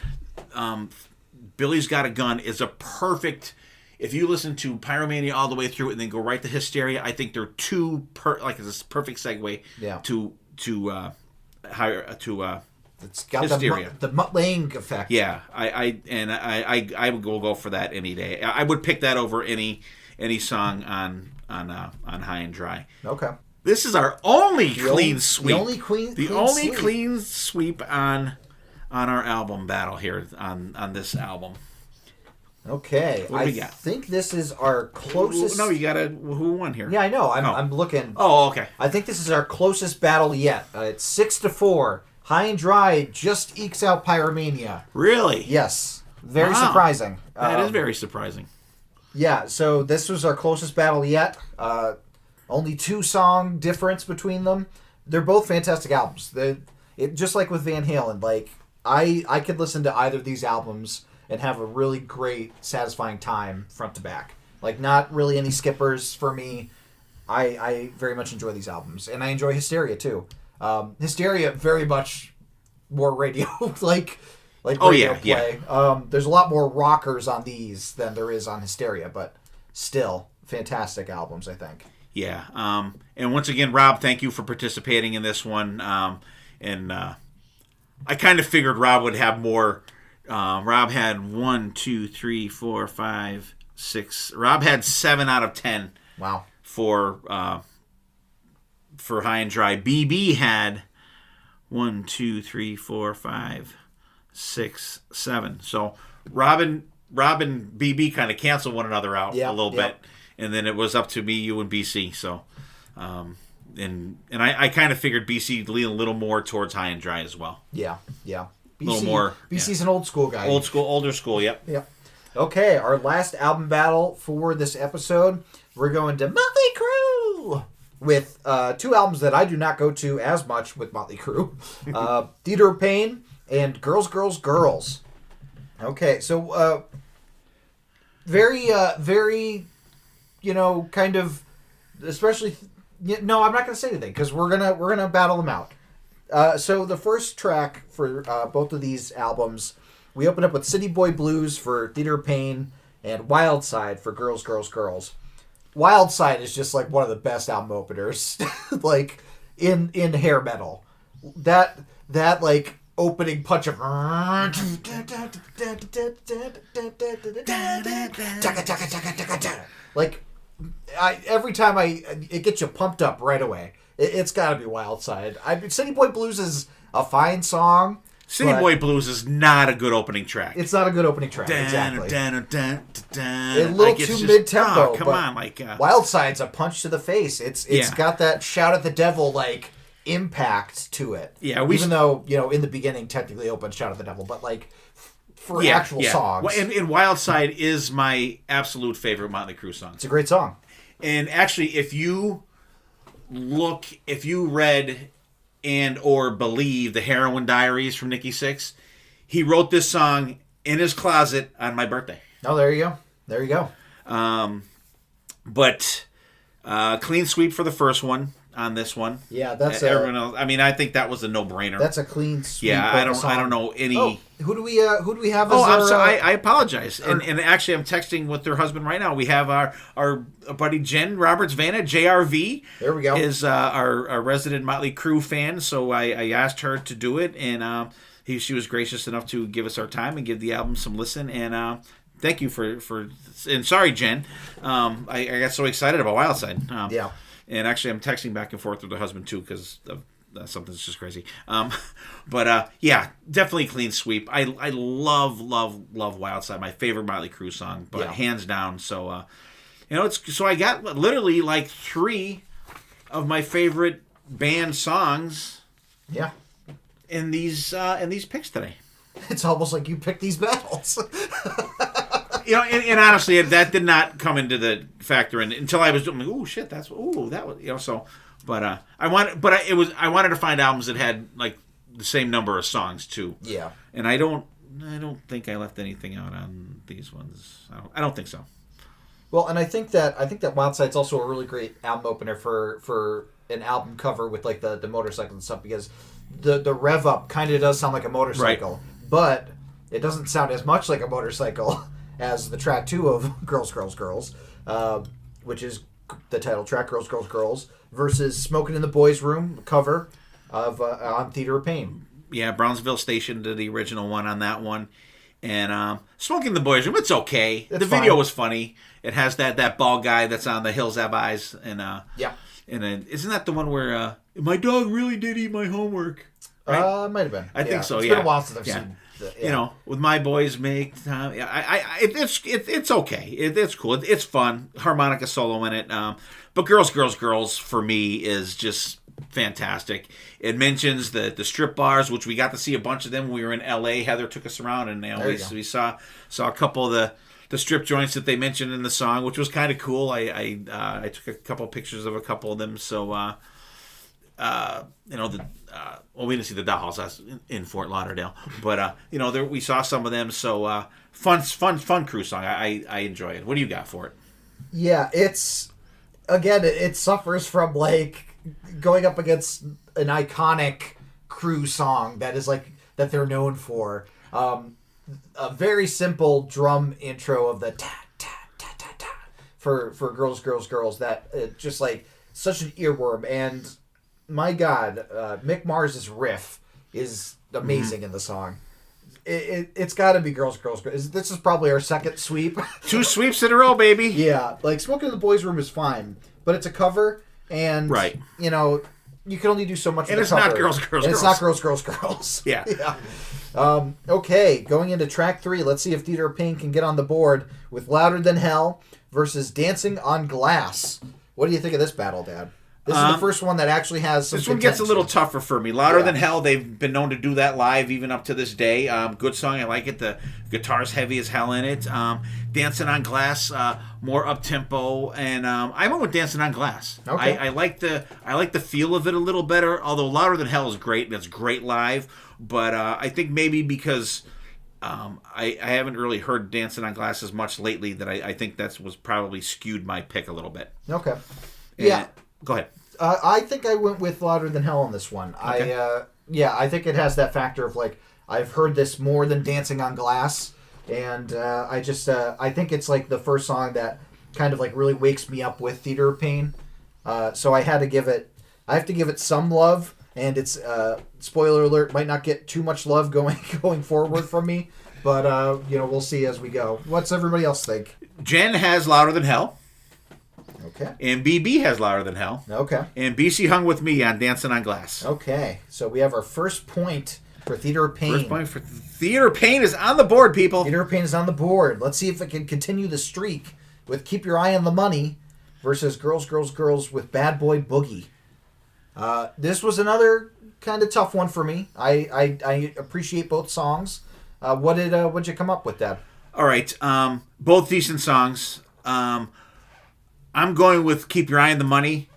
Billy's Got a Gun is a perfect. If you listen to Pyromania all the way through and then go right to Hysteria, I think they're it's a perfect segue to It's got Hysteria. the Mutt Lange effect. Yeah, I would go for that any day. I would pick that over any song on High and Dry. Okay. This is our only clean sweep. The only clean sweep on our album battle here on this album. Okay, What do we got? I think this is our closest. No, you gotta. Who won here? Yeah, I know. I'm looking. Oh, okay. I think this is our closest battle yet. It's 6-4. High and Dry just ekes out Pyromania. Really? Yes. Very Wow. surprising. That is very surprising. Yeah, so this was our closest battle yet. Only 2-song difference between them. They're both fantastic albums. Just like with Van Halen, like I could listen to either of these albums and have a really great, satisfying time front to back. Like, not really any skippers for me. I very much enjoy these albums. And I enjoy Hysteria, too. Hysteria, very much more radio, like radio play. Yeah. There's a lot more rockers on these than there is on Hysteria, but still, fantastic albums, I think. Yeah. And once again, Rob, thank you for participating in this one. And I kind of figured Rob would have more. Rob had 1, 2, 3, 4, 5, 6. Rob had 7 out of 10. Wow. For High and Dry. BB had 1, 2, 3, 4, 5, 6, 7. So Rob and BB kind of canceled one another out a little bit, and then it was up to me, you, and BC. So, and I kind of figured BC lean a little more towards High and Dry as well. Yeah. A little more. BC's an old school guy. Older school. Yep. Yep. Okay, our last album battle for this episode, we're going to Motley Crue with 2 albums that I do not go to as much with Motley Crue. Theater of Pain and Girls, Girls, Girls. Okay, so very, kind of, especially. No, I'm not going to say anything because we're gonna battle them out. So the first track for both of these albums, we open up with City Boy Blues for Theater of Pain and Wild Side for Girls, Girls, Girls. Wild Side is just like one of the best album openers, like in hair metal. That like opening punch of like every time it gets you pumped up right away. It's got to be Wild Side. City Boy Blues is a fine song. City Boy Blues is not a good opening track. It's not a good opening track, exactly. A little like, too mid-tempo. Come on, Wild Side's a punch to the face. It's got that shout at the devil like impact to it. Yeah, even though in the beginning technically open shout at the devil, but like for actual songs. Well, and Wild Side is my absolute favorite Motley Crue song. It's a great song. And actually, if you read and or believe the Heroin Diaries from Nikki Sixx, he wrote this song in his closet on my birthday. Oh, there you go. But clean sweep for the first one on this one. Yeah, that's everyone else. I mean, I think that was a no-brainer. That's a clean sweep. Yeah, I don't know any. Oh, who do we have? Oh, as I'm our, sorry. I apologize. And actually, I'm texting with their husband right now. We have our buddy Jen Roberts Vanna, JRV. There we go. Is our resident Motley Crue fan. So I asked her to do it, and she was gracious enough to give us our time and give the album some listen. And thank you for and sorry, Jen. I got so excited about Wild Side. Yeah. And actually, I'm texting back and forth with her husband too because something's just crazy. But yeah, definitely clean sweep. I love Wild Side, my favorite Motley Crue song, but hands down. So so I got literally like 3 of my favorite band songs. Yeah. In these picks today. It's almost like you picked these battles. And honestly, that did not come into the factor until I was doing. Oh shit, that was so. But I wanted to find albums that had like the same number of songs too. Yeah. And I don't think I left anything out on these ones. I don't think so. Well, and I think that Wild Side's also a really great album opener for an album cover with like the motorcycle and stuff because the rev up kind of does sound like a motorcycle, right. But it doesn't sound as much like a motorcycle as the track 2 of Girls, Girls, Girls, which is the title track, Girls, Girls, Girls, versus Smoking in the Boys' Room cover of on Theater of Pain. Yeah, Brownsville Station did the original one on that one. And Smoking in the Boys' Room, it's okay. The video was funny. It has that bald guy that's on The Hills Have Eyes. And And then, isn't that the one where my dog really did eat my homework? Right? Might have been. I think so. It's yeah. been a while since I've seen. You know, with my boys make time. It's okay. It's cool. It's fun. Harmonica solo in it. But Girls, Girls, Girls for me is just fantastic. It mentions the strip bars, which we got to see a bunch of them when we were in L.A. Heather took us around, and we saw a couple of the strip joints that they mentioned in the song, which was kind of cool. I took a couple of pictures of a couple of them. So we didn't see the Dollhouse. That's in Fort Lauderdale, but we saw some of them. So fun cruise song. I enjoy it. What do you got for it? Yeah, it suffers from like going up against an iconic cruise song that is like that they're known for. A very simple drum intro of the ta ta ta ta ta for Girls, Girls, Girls. That just like such an earworm. And my God, Mick Mars's riff is amazing in the song. It's got to be Girls, Girls, Girls. This is probably our second sweep. 2 sweeps in a row, baby. Yeah, like Smoking in the Boys' Room is fine, but it's a cover, and right. You can only do so much. And with it's the cover. not Girls, Girls, And Girls. It's not Girls, Girls, Girls. Yeah. Yeah. Okay, going into track 3, let's see if Theater of Pain can get on the board with Louder Than Hell versus Dancing on Glass. What do you think of this battle, Dad? This is the first one that actually has some This one gets a little tougher for me. Louder Than Hell, they've been known to do that live even up to this day. Good song, I like it. The guitar's heavy as hell in it. Dancing on Glass, more up-tempo. And I went with Dancing on Glass. Okay. I like the feel of it a little better, although Louder Than Hell is great, and it's great live. But I think maybe because I haven't really heard Dancing on Glass as much lately that I think that was probably skewed my pick a little bit. Okay. And, go ahead. I think I went with Louder Than Hell on this one. Okay. I think it has that factor of like I've heard this more than Dancing on Glass, and I think it's like the first song that kind of like really wakes me up with Theater of Pain. So I have to give it some love, and it's spoiler alert, might not get too much love going forward from me, but we'll see as we go. What's everybody else think? Jen has Louder Than Hell. Okay. And BB has Louder Than Hell. Okay. And BC hung with me on Dancing on Glass. Okay. So we have our first point for Theater of Pain. First point for Theater of Pain is on the board, people. Theater of Pain is on the board. Let's see if it can continue the streak with Keep Your Eye on the Money versus Girls, Girls, Girls with Bad Boy Boogie. This was another kind of tough one for me. I appreciate both songs. What'd you come up with, Dad? All right. Both decent songs. I'm going with Keep Your Eye on the Money.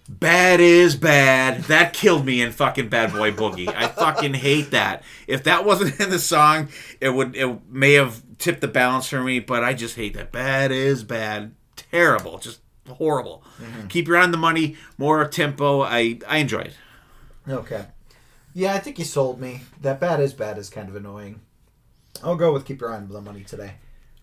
Bad is bad. That killed me in fucking Bad Boy Boogie. I fucking hate that. If that wasn't in the song, it may have tipped the balance for me, but I just hate that. Bad is bad. Terrible. Just horrible. Mm-hmm. Keep Your Eye on the Money. More tempo. I enjoy it. Okay. Yeah, I think you sold me. That Bad is kind of annoying. I'll go with Keep Your Eye on the Money today.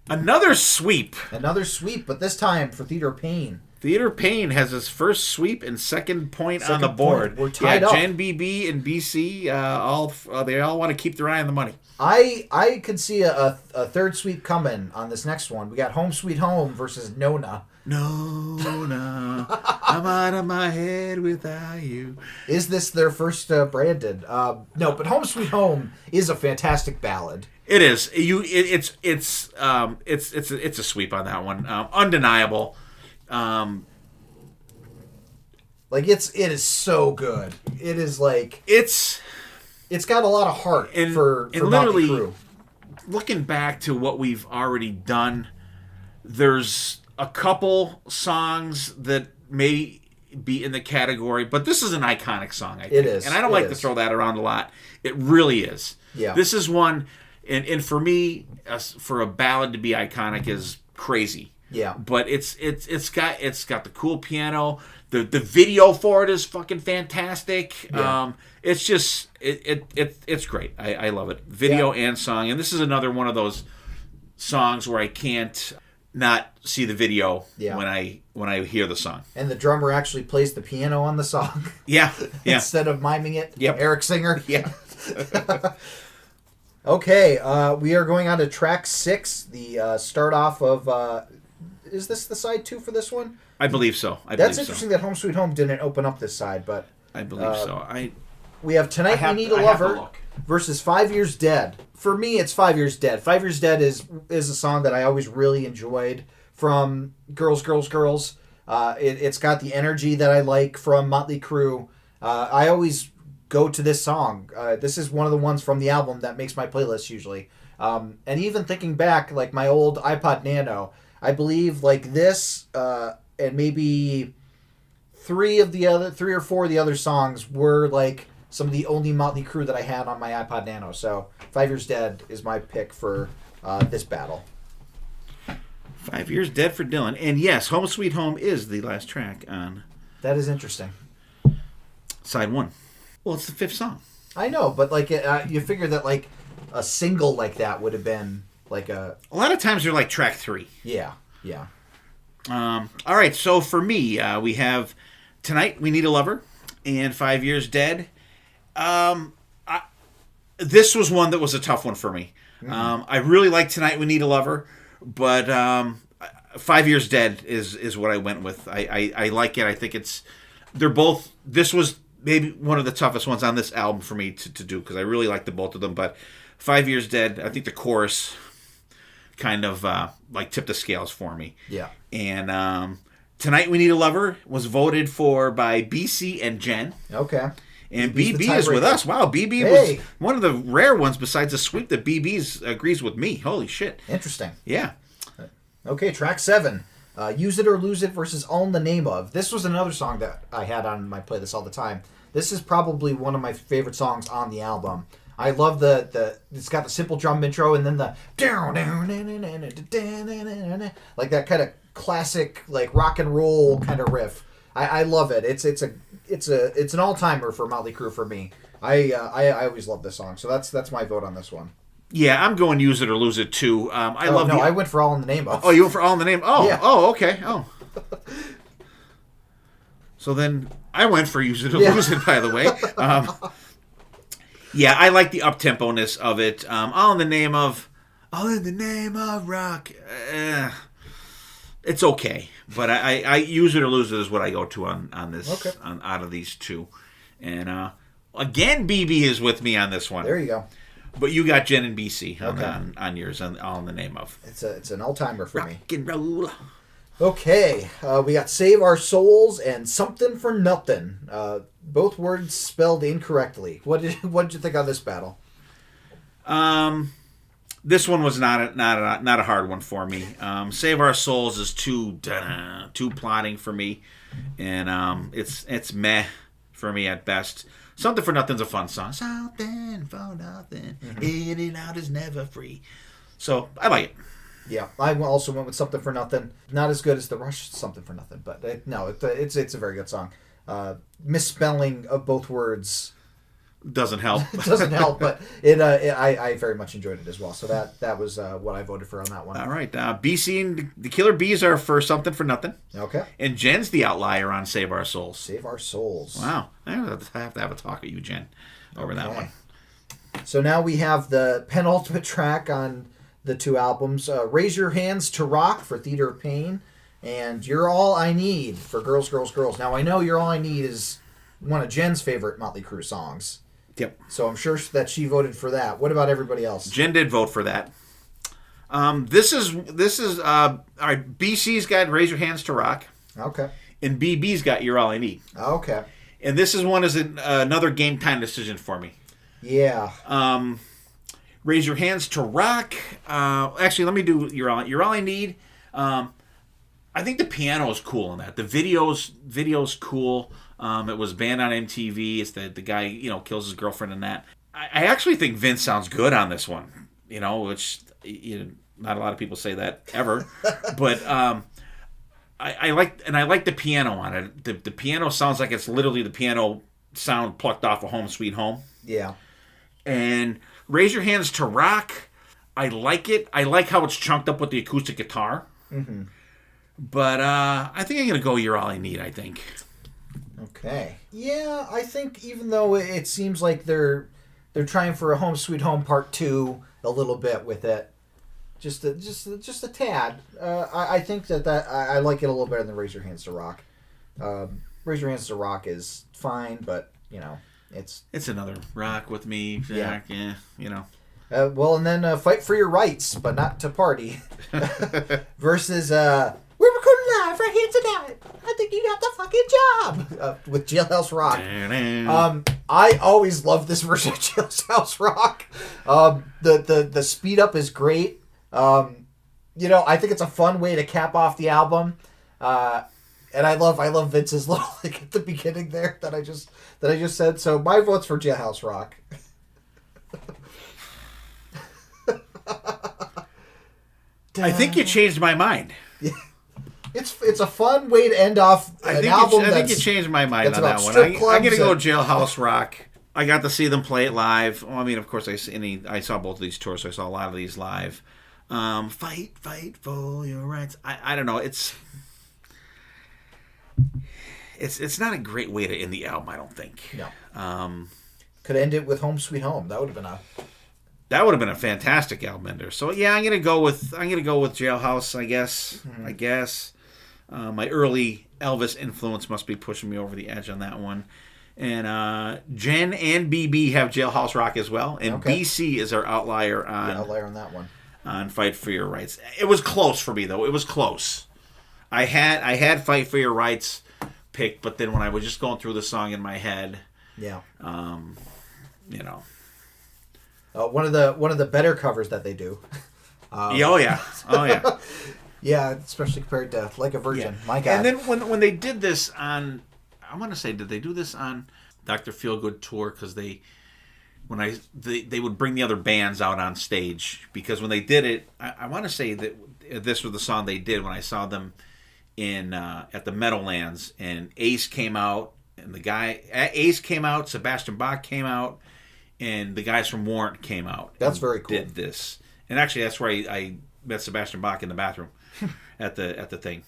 Another sweep, but this time for Theater of Pain. Theater of Pain has his first sweep and second point on the board. We're tied up. Jen, BB, and BC, they all want to keep their eye on the money. I could see a third sweep coming on this next one. We got Home Sweet Home versus Nona. Nona, I'm out of my head without you. Is this their first branded? No, but Home Sweet Home is a fantastic ballad. It is. It's a sweep on that one. Undeniable. Like it is so good. It is like it's got a lot of heart for literally Motley Crue. Looking back to what we've already done, there's a couple songs that may be in the category, but this is an iconic song. I think. It is, and I don't like to throw that around a lot. It really is. Yeah. This is one. And for me, for a ballad to be iconic is crazy. Yeah. But it's got the cool piano. The video for it is fucking fantastic. Yeah. It's just it's great. I love it. Video and song. And this is another one of those songs where I can't not see the video when I hear the song. And the drummer actually plays the piano on the song. Yeah. Instead of miming it. Yep. Eric Singer. Yeah. Okay, we are going on to track 6, the start off of Is this the side 2 for this one? I believe so. That's interesting that Home Sweet Home didn't open up this side, but I believe so. We have Tonight We Need a Lover versus 5 Years Dead. For me, it's 5 Years Dead. 5 Years Dead is a song that I always really enjoyed from Girls, Girls, Girls. It's got the energy that I like from Motley Crue. I always go to this song. This is one of the ones from the album that makes my playlist usually. And even thinking back, like my old iPod Nano, I believe like this and maybe three or four of the other songs were like some of the only Motley Crue that I had on my iPod Nano. So 5 Years Dead is my pick for this battle. 5 Years Dead for Dylan. And yes, Home Sweet Home is the last track on... That is interesting. Side 1. Well, it's the 5th song. I know, but like you figure that like a single like that would have been like a... A lot of times they're like track 3. Yeah. All right, so for me, we have Tonight We Need a Lover and 5 Years Dead. This was one that was a tough one for me. I really like Tonight We Need a Lover, but 5 Years Dead is what I went with. I like it. I think they're both... This was maybe one of the toughest ones on this album for me to do because I really like the both of them, but 5 Years Dead, I think the chorus kind of like tipped the scales for me. Yeah. And Tonight We Need a Lover was voted for by BC and Jen. Okay. And BB is with us. Wow, BB was one of the rare ones besides the sweep that BB agrees with me. Holy shit. Interesting. Yeah. Okay, track 7. Use It or Lose It versus All in the Name Of. This was another song that I had on my playlist all the time. This is probably one of my favorite songs on the album. I love it's got the simple drum intro and then the like that kind of classic like rock and roll kind of riff. I love it. It's an all-timer for Motley Crue for me. I always love this song. So that's my vote on this one. Yeah, I'm going Use It or Lose It too. I went for All in the Name Of. Oh, you went for All in the Name? Oh, yeah. Oh, okay. Oh. So then I went for Use It or Lose It, by the way. Yeah, I like the up-tempo-ness of it. All in the Name Of Rock. It's okay. But I Use It or Lose It is what I go to on this, okay. Out of these two. And again, BB is with me on this one. There you go. But you got Jen and BC on yours, All in the Name Of. It's an all-timer for rock me. And roll. Okay, we got Save Our Souls and Something for Nothing. Both words spelled incorrectly. What did you think on this battle? This one was not a hard one for me. Save Our Souls is too plotting for me, and it's meh for me at best. Something for Nothing's a fun song. Something for Nothing, in and out is never free. So I like it. Yeah, I also went with Something for Nothing. Not as good as the Rush Something for Nothing, but it's a very good song. Misspelling of both words doesn't help. Doesn't help, but I very much enjoyed it as well. So that was what I voted for on that one. All right, BC and the Killer Bees are for Something for Nothing. Okay. And Jen's the outlier on Save Our Souls. Save Our Souls. Wow, I have to have a talk with you, Jen, over that one. So now we have the penultimate track on the two albums, Raise Your Hands to Rock for Theater of Pain, and You're All I Need for Girls, Girls, Girls. Now, I know You're All I Need is one of Jen's favorite Motley Crue songs. Yep. So I'm sure that she voted for that. What about everybody else? Jen did vote for that. This is all right, BC's got Raise Your Hands to Rock. Okay. And BB's got You're All I Need. Okay. And this one is another game time decision for me. Yeah. Raise Your Hands to Rock. Actually, let me do You're All I Need. I think the piano is cool in that. The video's cool. It was banned on MTV. It's the guy, kills his girlfriend in that. I actually think Vince sounds good on this one. Which not a lot of people say that ever. But I like the piano on it. The piano sounds like it's literally the piano sound plucked off of Home Sweet Home. Yeah. And Raise Your Hands to Rock, I like it. I like how it's chunked up with the acoustic guitar. Mm-hmm. But I think I'm going to go You're All I Need, I think. Okay. Yeah, I think even though it seems like they're trying for a Home Sweet Home Part 2 a little bit with it, just a tad. I think that I like it a little better than Raise Your Hands to Rock. Raise Your Hands to Rock is fine, but it's another rock with me, Jack. Yeah, well, and then Fight for Your Rights, but not to party, versus We're recording live right here tonight. I think you got the fucking job with Jailhouse Rock. I always love this version of Jailhouse Rock. The speed up is great. I think it's a fun way to cap off the album. And I love Vince's little like at the beginning there that I just said. So my vote's for Jailhouse Rock. I think you changed my mind. Yeah. It's a fun way to end off an album. I think you changed my mind on that one. I'm going to go Jailhouse Rock. I got to see them play it live. Well, I mean, of course, I saw both of these tours, so I saw a lot of these live. Fight for your rights. I don't know. It's not a great way to end the album, I don't think. No. Could end it with Home Sweet Home. That would have been a fantastic album ender. So yeah, I'm gonna go with Jailhouse. I guess. My early Elvis influence must be pushing me over the edge on that one. And Jen and BB have Jailhouse Rock as well, and okay. BC is our outlier on that one. On Fight for Your Rights. It was close for me though. It was close. I had Fight for Your Rights picked, but then when I was just going through the song in my head, one of the better covers that they do. Oh yeah. Yeah, especially compared to Like a Virgin. Yeah. My God. And then when they did this on, I want to say, did they do this on Dr. Feelgood tour? Because they would bring the other bands out on stage, because when they did it, I want to say that this was the song they did when I saw them in at the Meadowlands, and Ace came out, and Ace came out, Sebastian Bach came out, and the guys from Warrant came out. That's very cool. Did this, and actually that's where I met Sebastian Bach in the bathroom at the thing,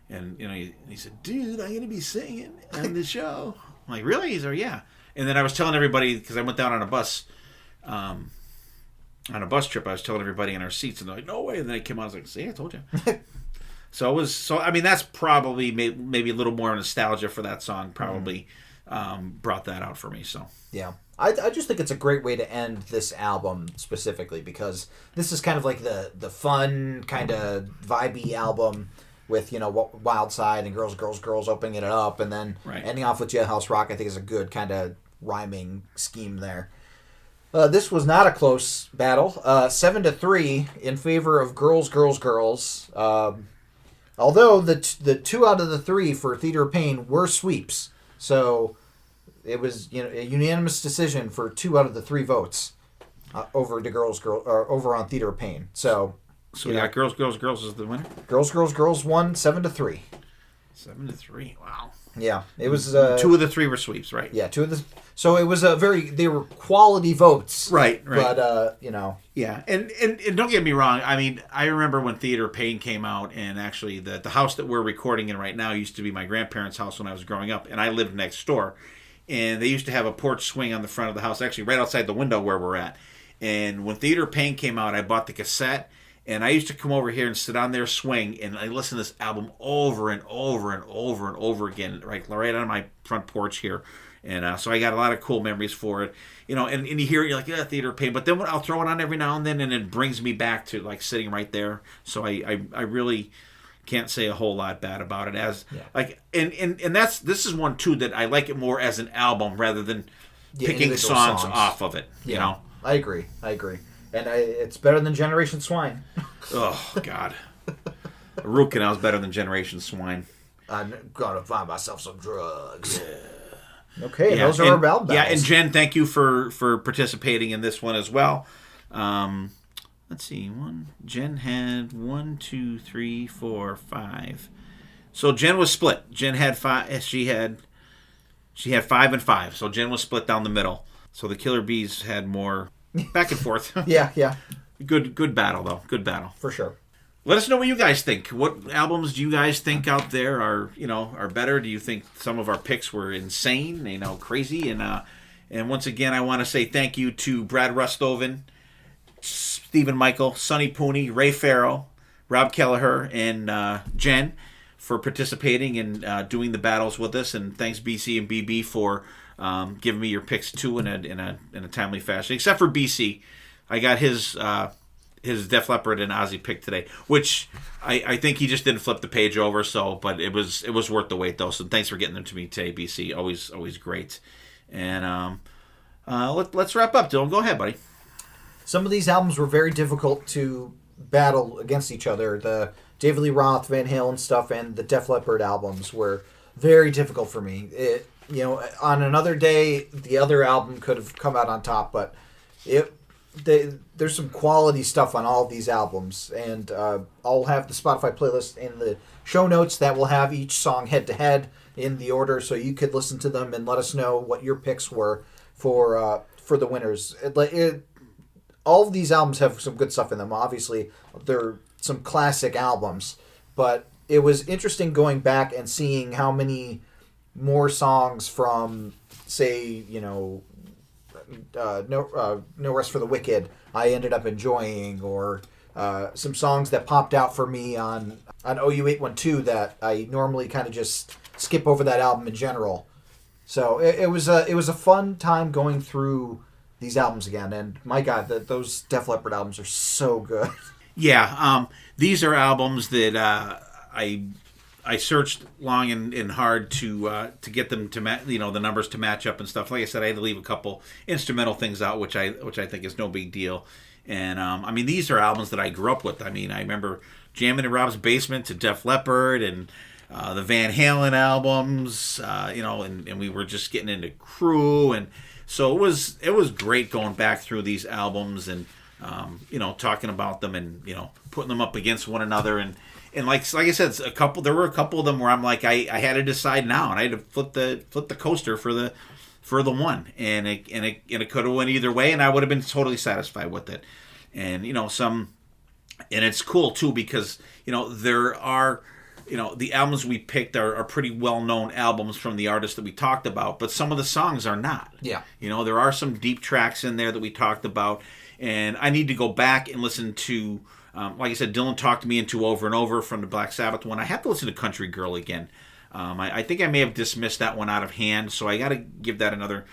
and he said, "Dude, I'm gonna be singing on the show." I'm like, "Really?" He's like, "Yeah." And then I was telling everybody, because I went down on a bus trip. I was telling everybody in our seats, and they're like, "No way!" And then I came out, I was like, "See, I told you." I mean, that's probably maybe a little more nostalgia for that song. Probably brought that out for me. So yeah, I just think it's a great way to end this album specifically, because this is kind of like the fun kind of vibey album with Wild Side and Girls, Girls, Girls opening it up, and then ending off with Jailhouse Rock. I think is a good kind of rhyming scheme there. This was not a close battle. 7-3 in favor of Girls, Girls, Girls. Although the 2 out of the 3 for Theater of Pain were sweeps, so it was a unanimous decision for 2 out of the 3 votes over on Theater of Pain. So we got Girls, Girls, Girls is the winner. Girls, Girls, Girls won 7-3. 7-3. Wow. Yeah, it was 2 of the 3 were sweeps, right? Yeah, 2 of the. So it was they were quality votes, right? But yeah, and don't get me wrong. I mean, I remember when Theater of Pain came out, and actually the house that we're recording in right now used to be my grandparents' house when I was growing up, and I lived next door, and they used to have a porch swing on the front of the house, actually right outside the window where we're at. And when Theater of Pain came out, I bought the cassette. And I used to come over here and sit on their swing, and I listened to this album over and over and over and over again, right on my front porch here. And so I got a lot of cool memories for it. And you hear it, you're like, yeah, Theater of Pain. But then I'll throw it on every now and then, and it brings me back to like sitting right there. So I really can't say a whole lot bad about it. This is one too that I like it more as an album rather than picking songs off of it. Yeah, I agree. And it's better than Generation Swine. Oh, God. Root Canal is better than Generation Swine. I'm going to find myself some drugs. Yeah. Okay, those are our album battles. Yeah, and Jen, thank you for participating in this one as well. Let's see. Jen had 1, 2, 3, 4, 5. So Jen was split. Jen had 5. She had 5 and 5. So Jen was split down the middle. So the Killer Bees had more... Back and forth. Yeah. Good battle, though. Good battle. For sure. Let us know what you guys think. What albums do you guys think out there are better? Do you think some of our picks were insane, crazy? And once again, I want to say thank you to Brad Rustoven. Stephen Michael, Sonny Pooney, Ray Farrell, Rob Kelleher, and Jen for participating and doing the battles with us. And thanks BC and BB for giving me your picks too in a timely fashion. Except for BC, I got his Def Leppard and Ozzy pick today, which I think he just didn't flip the page over. So, but it was worth the wait though. So thanks for getting them to me today, BC. Always great. And let's wrap up, Dylan. Go ahead, buddy. Some of these albums were very difficult to battle against each other. The David Lee Roth, Van Halen stuff, and the Def Leppard albums were very difficult for me. On another day, the other album could have come out on top, but there's some quality stuff on all of these albums, and I'll have the Spotify playlist in the show notes that will have each song head-to-head in the order, so you could listen to them and let us know what your picks were for the winners. All of these albums have some good stuff in them. Obviously, they're some classic albums, but it was interesting going back and seeing how many more songs from, say, No Rest for the Wicked I ended up enjoying, or some songs that popped out for me on OU812 that I normally kind of just skip over that album in general. So it was a fun time going through these albums again, and my God, those Def Leppard albums are so good. Yeah, these are albums that I searched long and hard to get them to the numbers to match up and stuff. Like I said, I had to leave a couple instrumental things out, which I think is no big deal. And these are albums that I grew up with. I remember jamming in Rob's basement to Def Leppard and the Van Halen albums, and we were just getting into Crew, and so it was great going back through these albums and talking about them and putting them up against one another and like I said, there were a couple of them where I'm like I had to decide now, and I had to flip the coaster for the one, and it could have went either way, and I would have been totally satisfied with it. And and it's cool too because there are the albums we picked are pretty well-known albums from the artists that we talked about, but some of the songs are not. Yeah. There are some deep tracks in there that we talked about, and I need to go back and listen to, like I said, Dylan talked me into Over and Over from the Black Sabbath one. I have to listen to Country Girl again. I think I may have dismissed that one out of hand, so I got to give that another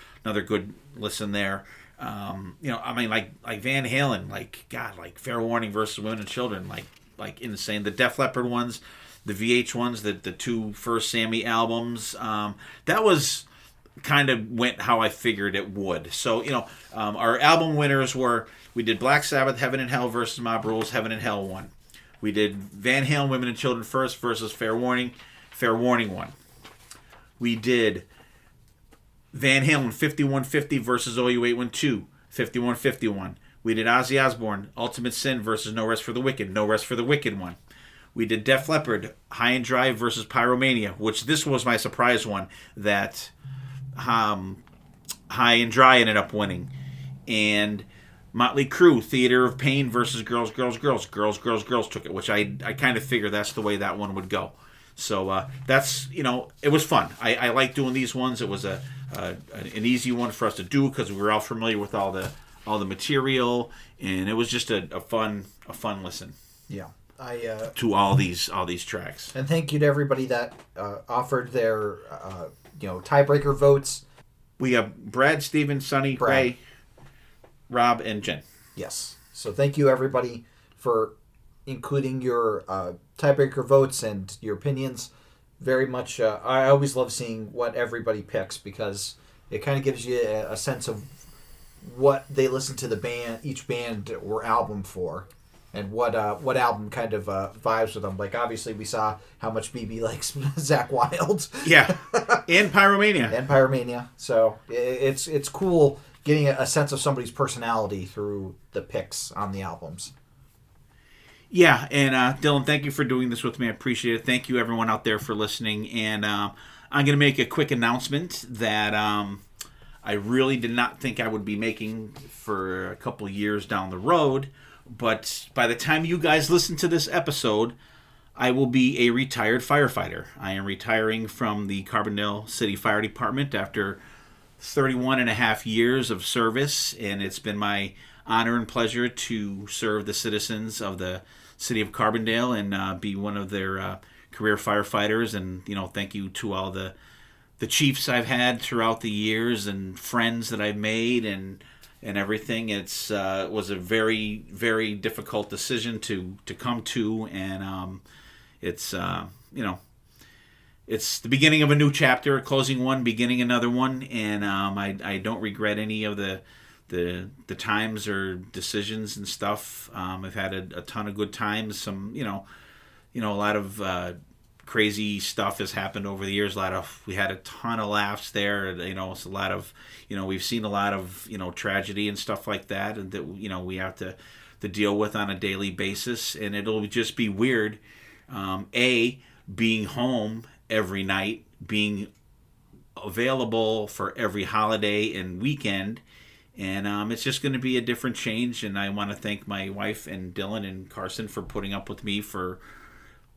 good listen there. Like Van Halen, like Fair Warning versus Women and Children, like insane. The Def Leppard ones, the VH ones, the two first Sammy albums, that was kind of went how I figured it would. So, our album winners were, we did Black Sabbath, Heaven and Hell versus Mob Rules, Heaven and Hell won. We did Van Halen, Women and Children First versus Fair Warning won. We did Van Halen 5150 versus OU812, 5151. We did Ozzy Osbourne, Ultimate Sin versus No Rest for the Wicked won. We did Def Leppard, High and Dry versus Pyromania, which this was my surprise one, that High and Dry ended up winning. And Motley Crue, Theater of Pain versus Girls took it, which I kind of figured that's the way that one would go. So that's, it was fun. I like doing these ones. It was an easy one for us to do because we were all familiar with all the material, and it was just a fun listen. Yeah. To all these tracks. And thank you to everybody that offered their tiebreaker votes. We have Brad, Steven, Sonny, Ray, Rob, and Jen. Yes. So thank you everybody for including your tiebreaker votes and your opinions. Very much. I always love seeing what everybody picks because it kind of gives you a sense of what they listen to each band or album for. And what album kind of vibes with them. Like, obviously, we saw how much BB likes Zakk Wylde. Yeah, and Pyromania. So it's cool getting a sense of somebody's personality through the picks on the albums. Yeah, and Dylan, thank you for doing this with me. I appreciate it. Thank you, everyone out there, for listening. And I'm going to make a quick announcement that I really did not think I would be making for a couple years down the road. But by the time you guys listen to this episode, I will be a retired firefighter. I am retiring from the Carbondale City Fire Department after 31 and a half years of service, and it's been my honor and pleasure to serve the citizens of the city of Carbondale and be one of their career firefighters. And thank you to all the chiefs I've had throughout the years and friends that I've made and everything. It was a very, very difficult decision to come to, and it's it's the beginning of a new chapter, closing one, beginning another one, and I don't regret any of the times or decisions and stuff. I've had a ton of good times. Some a lot of crazy stuff has happened over the years. We had a ton of laughs there. It's a lot of we've seen a lot of tragedy and stuff like that, and that we have to deal with on a daily basis. And it'll just be weird. Being home every night, being available for every holiday and weekend, and it's just going to be a different change. And I want to thank my wife and Dylan and Carson for putting up with me for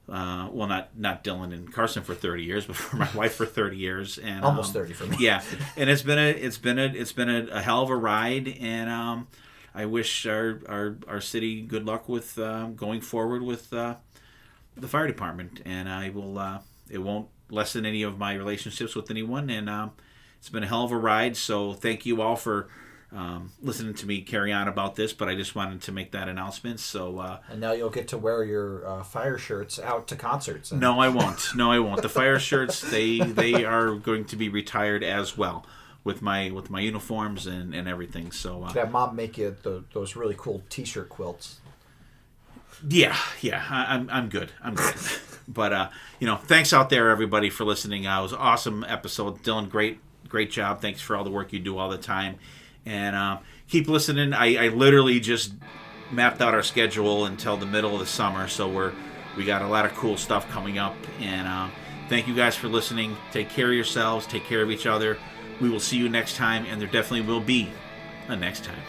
not Dylan and Carson for 30 years, but for my wife for 30 years, and almost 30 for me. Yeah, and it's been a hell of a ride, and I wish our city good luck with going forward with the fire department, and I will. It won't lessen any of my relationships with anyone, and it's been a hell of a ride. So thank you all for listening to me carry on about this, but I just wanted to make that announcement. So and now you'll get to wear your fire shirts out to concerts. No, I won't. The fire shirts they are going to be retired as well with my uniforms and everything. So have Mom make you those really cool T-shirt quilts. Yeah, I'm good. But thanks out there, everybody, for listening. It was an awesome episode. Dylan, great job. Thanks for all the work you do all the time, and keep listening. I literally just mapped out our schedule until the middle of the summer, so we got a lot of cool stuff coming up. And thank you guys for listening. Take care of yourselves. Take care of each other. We will see you next time, and there definitely will be a next time.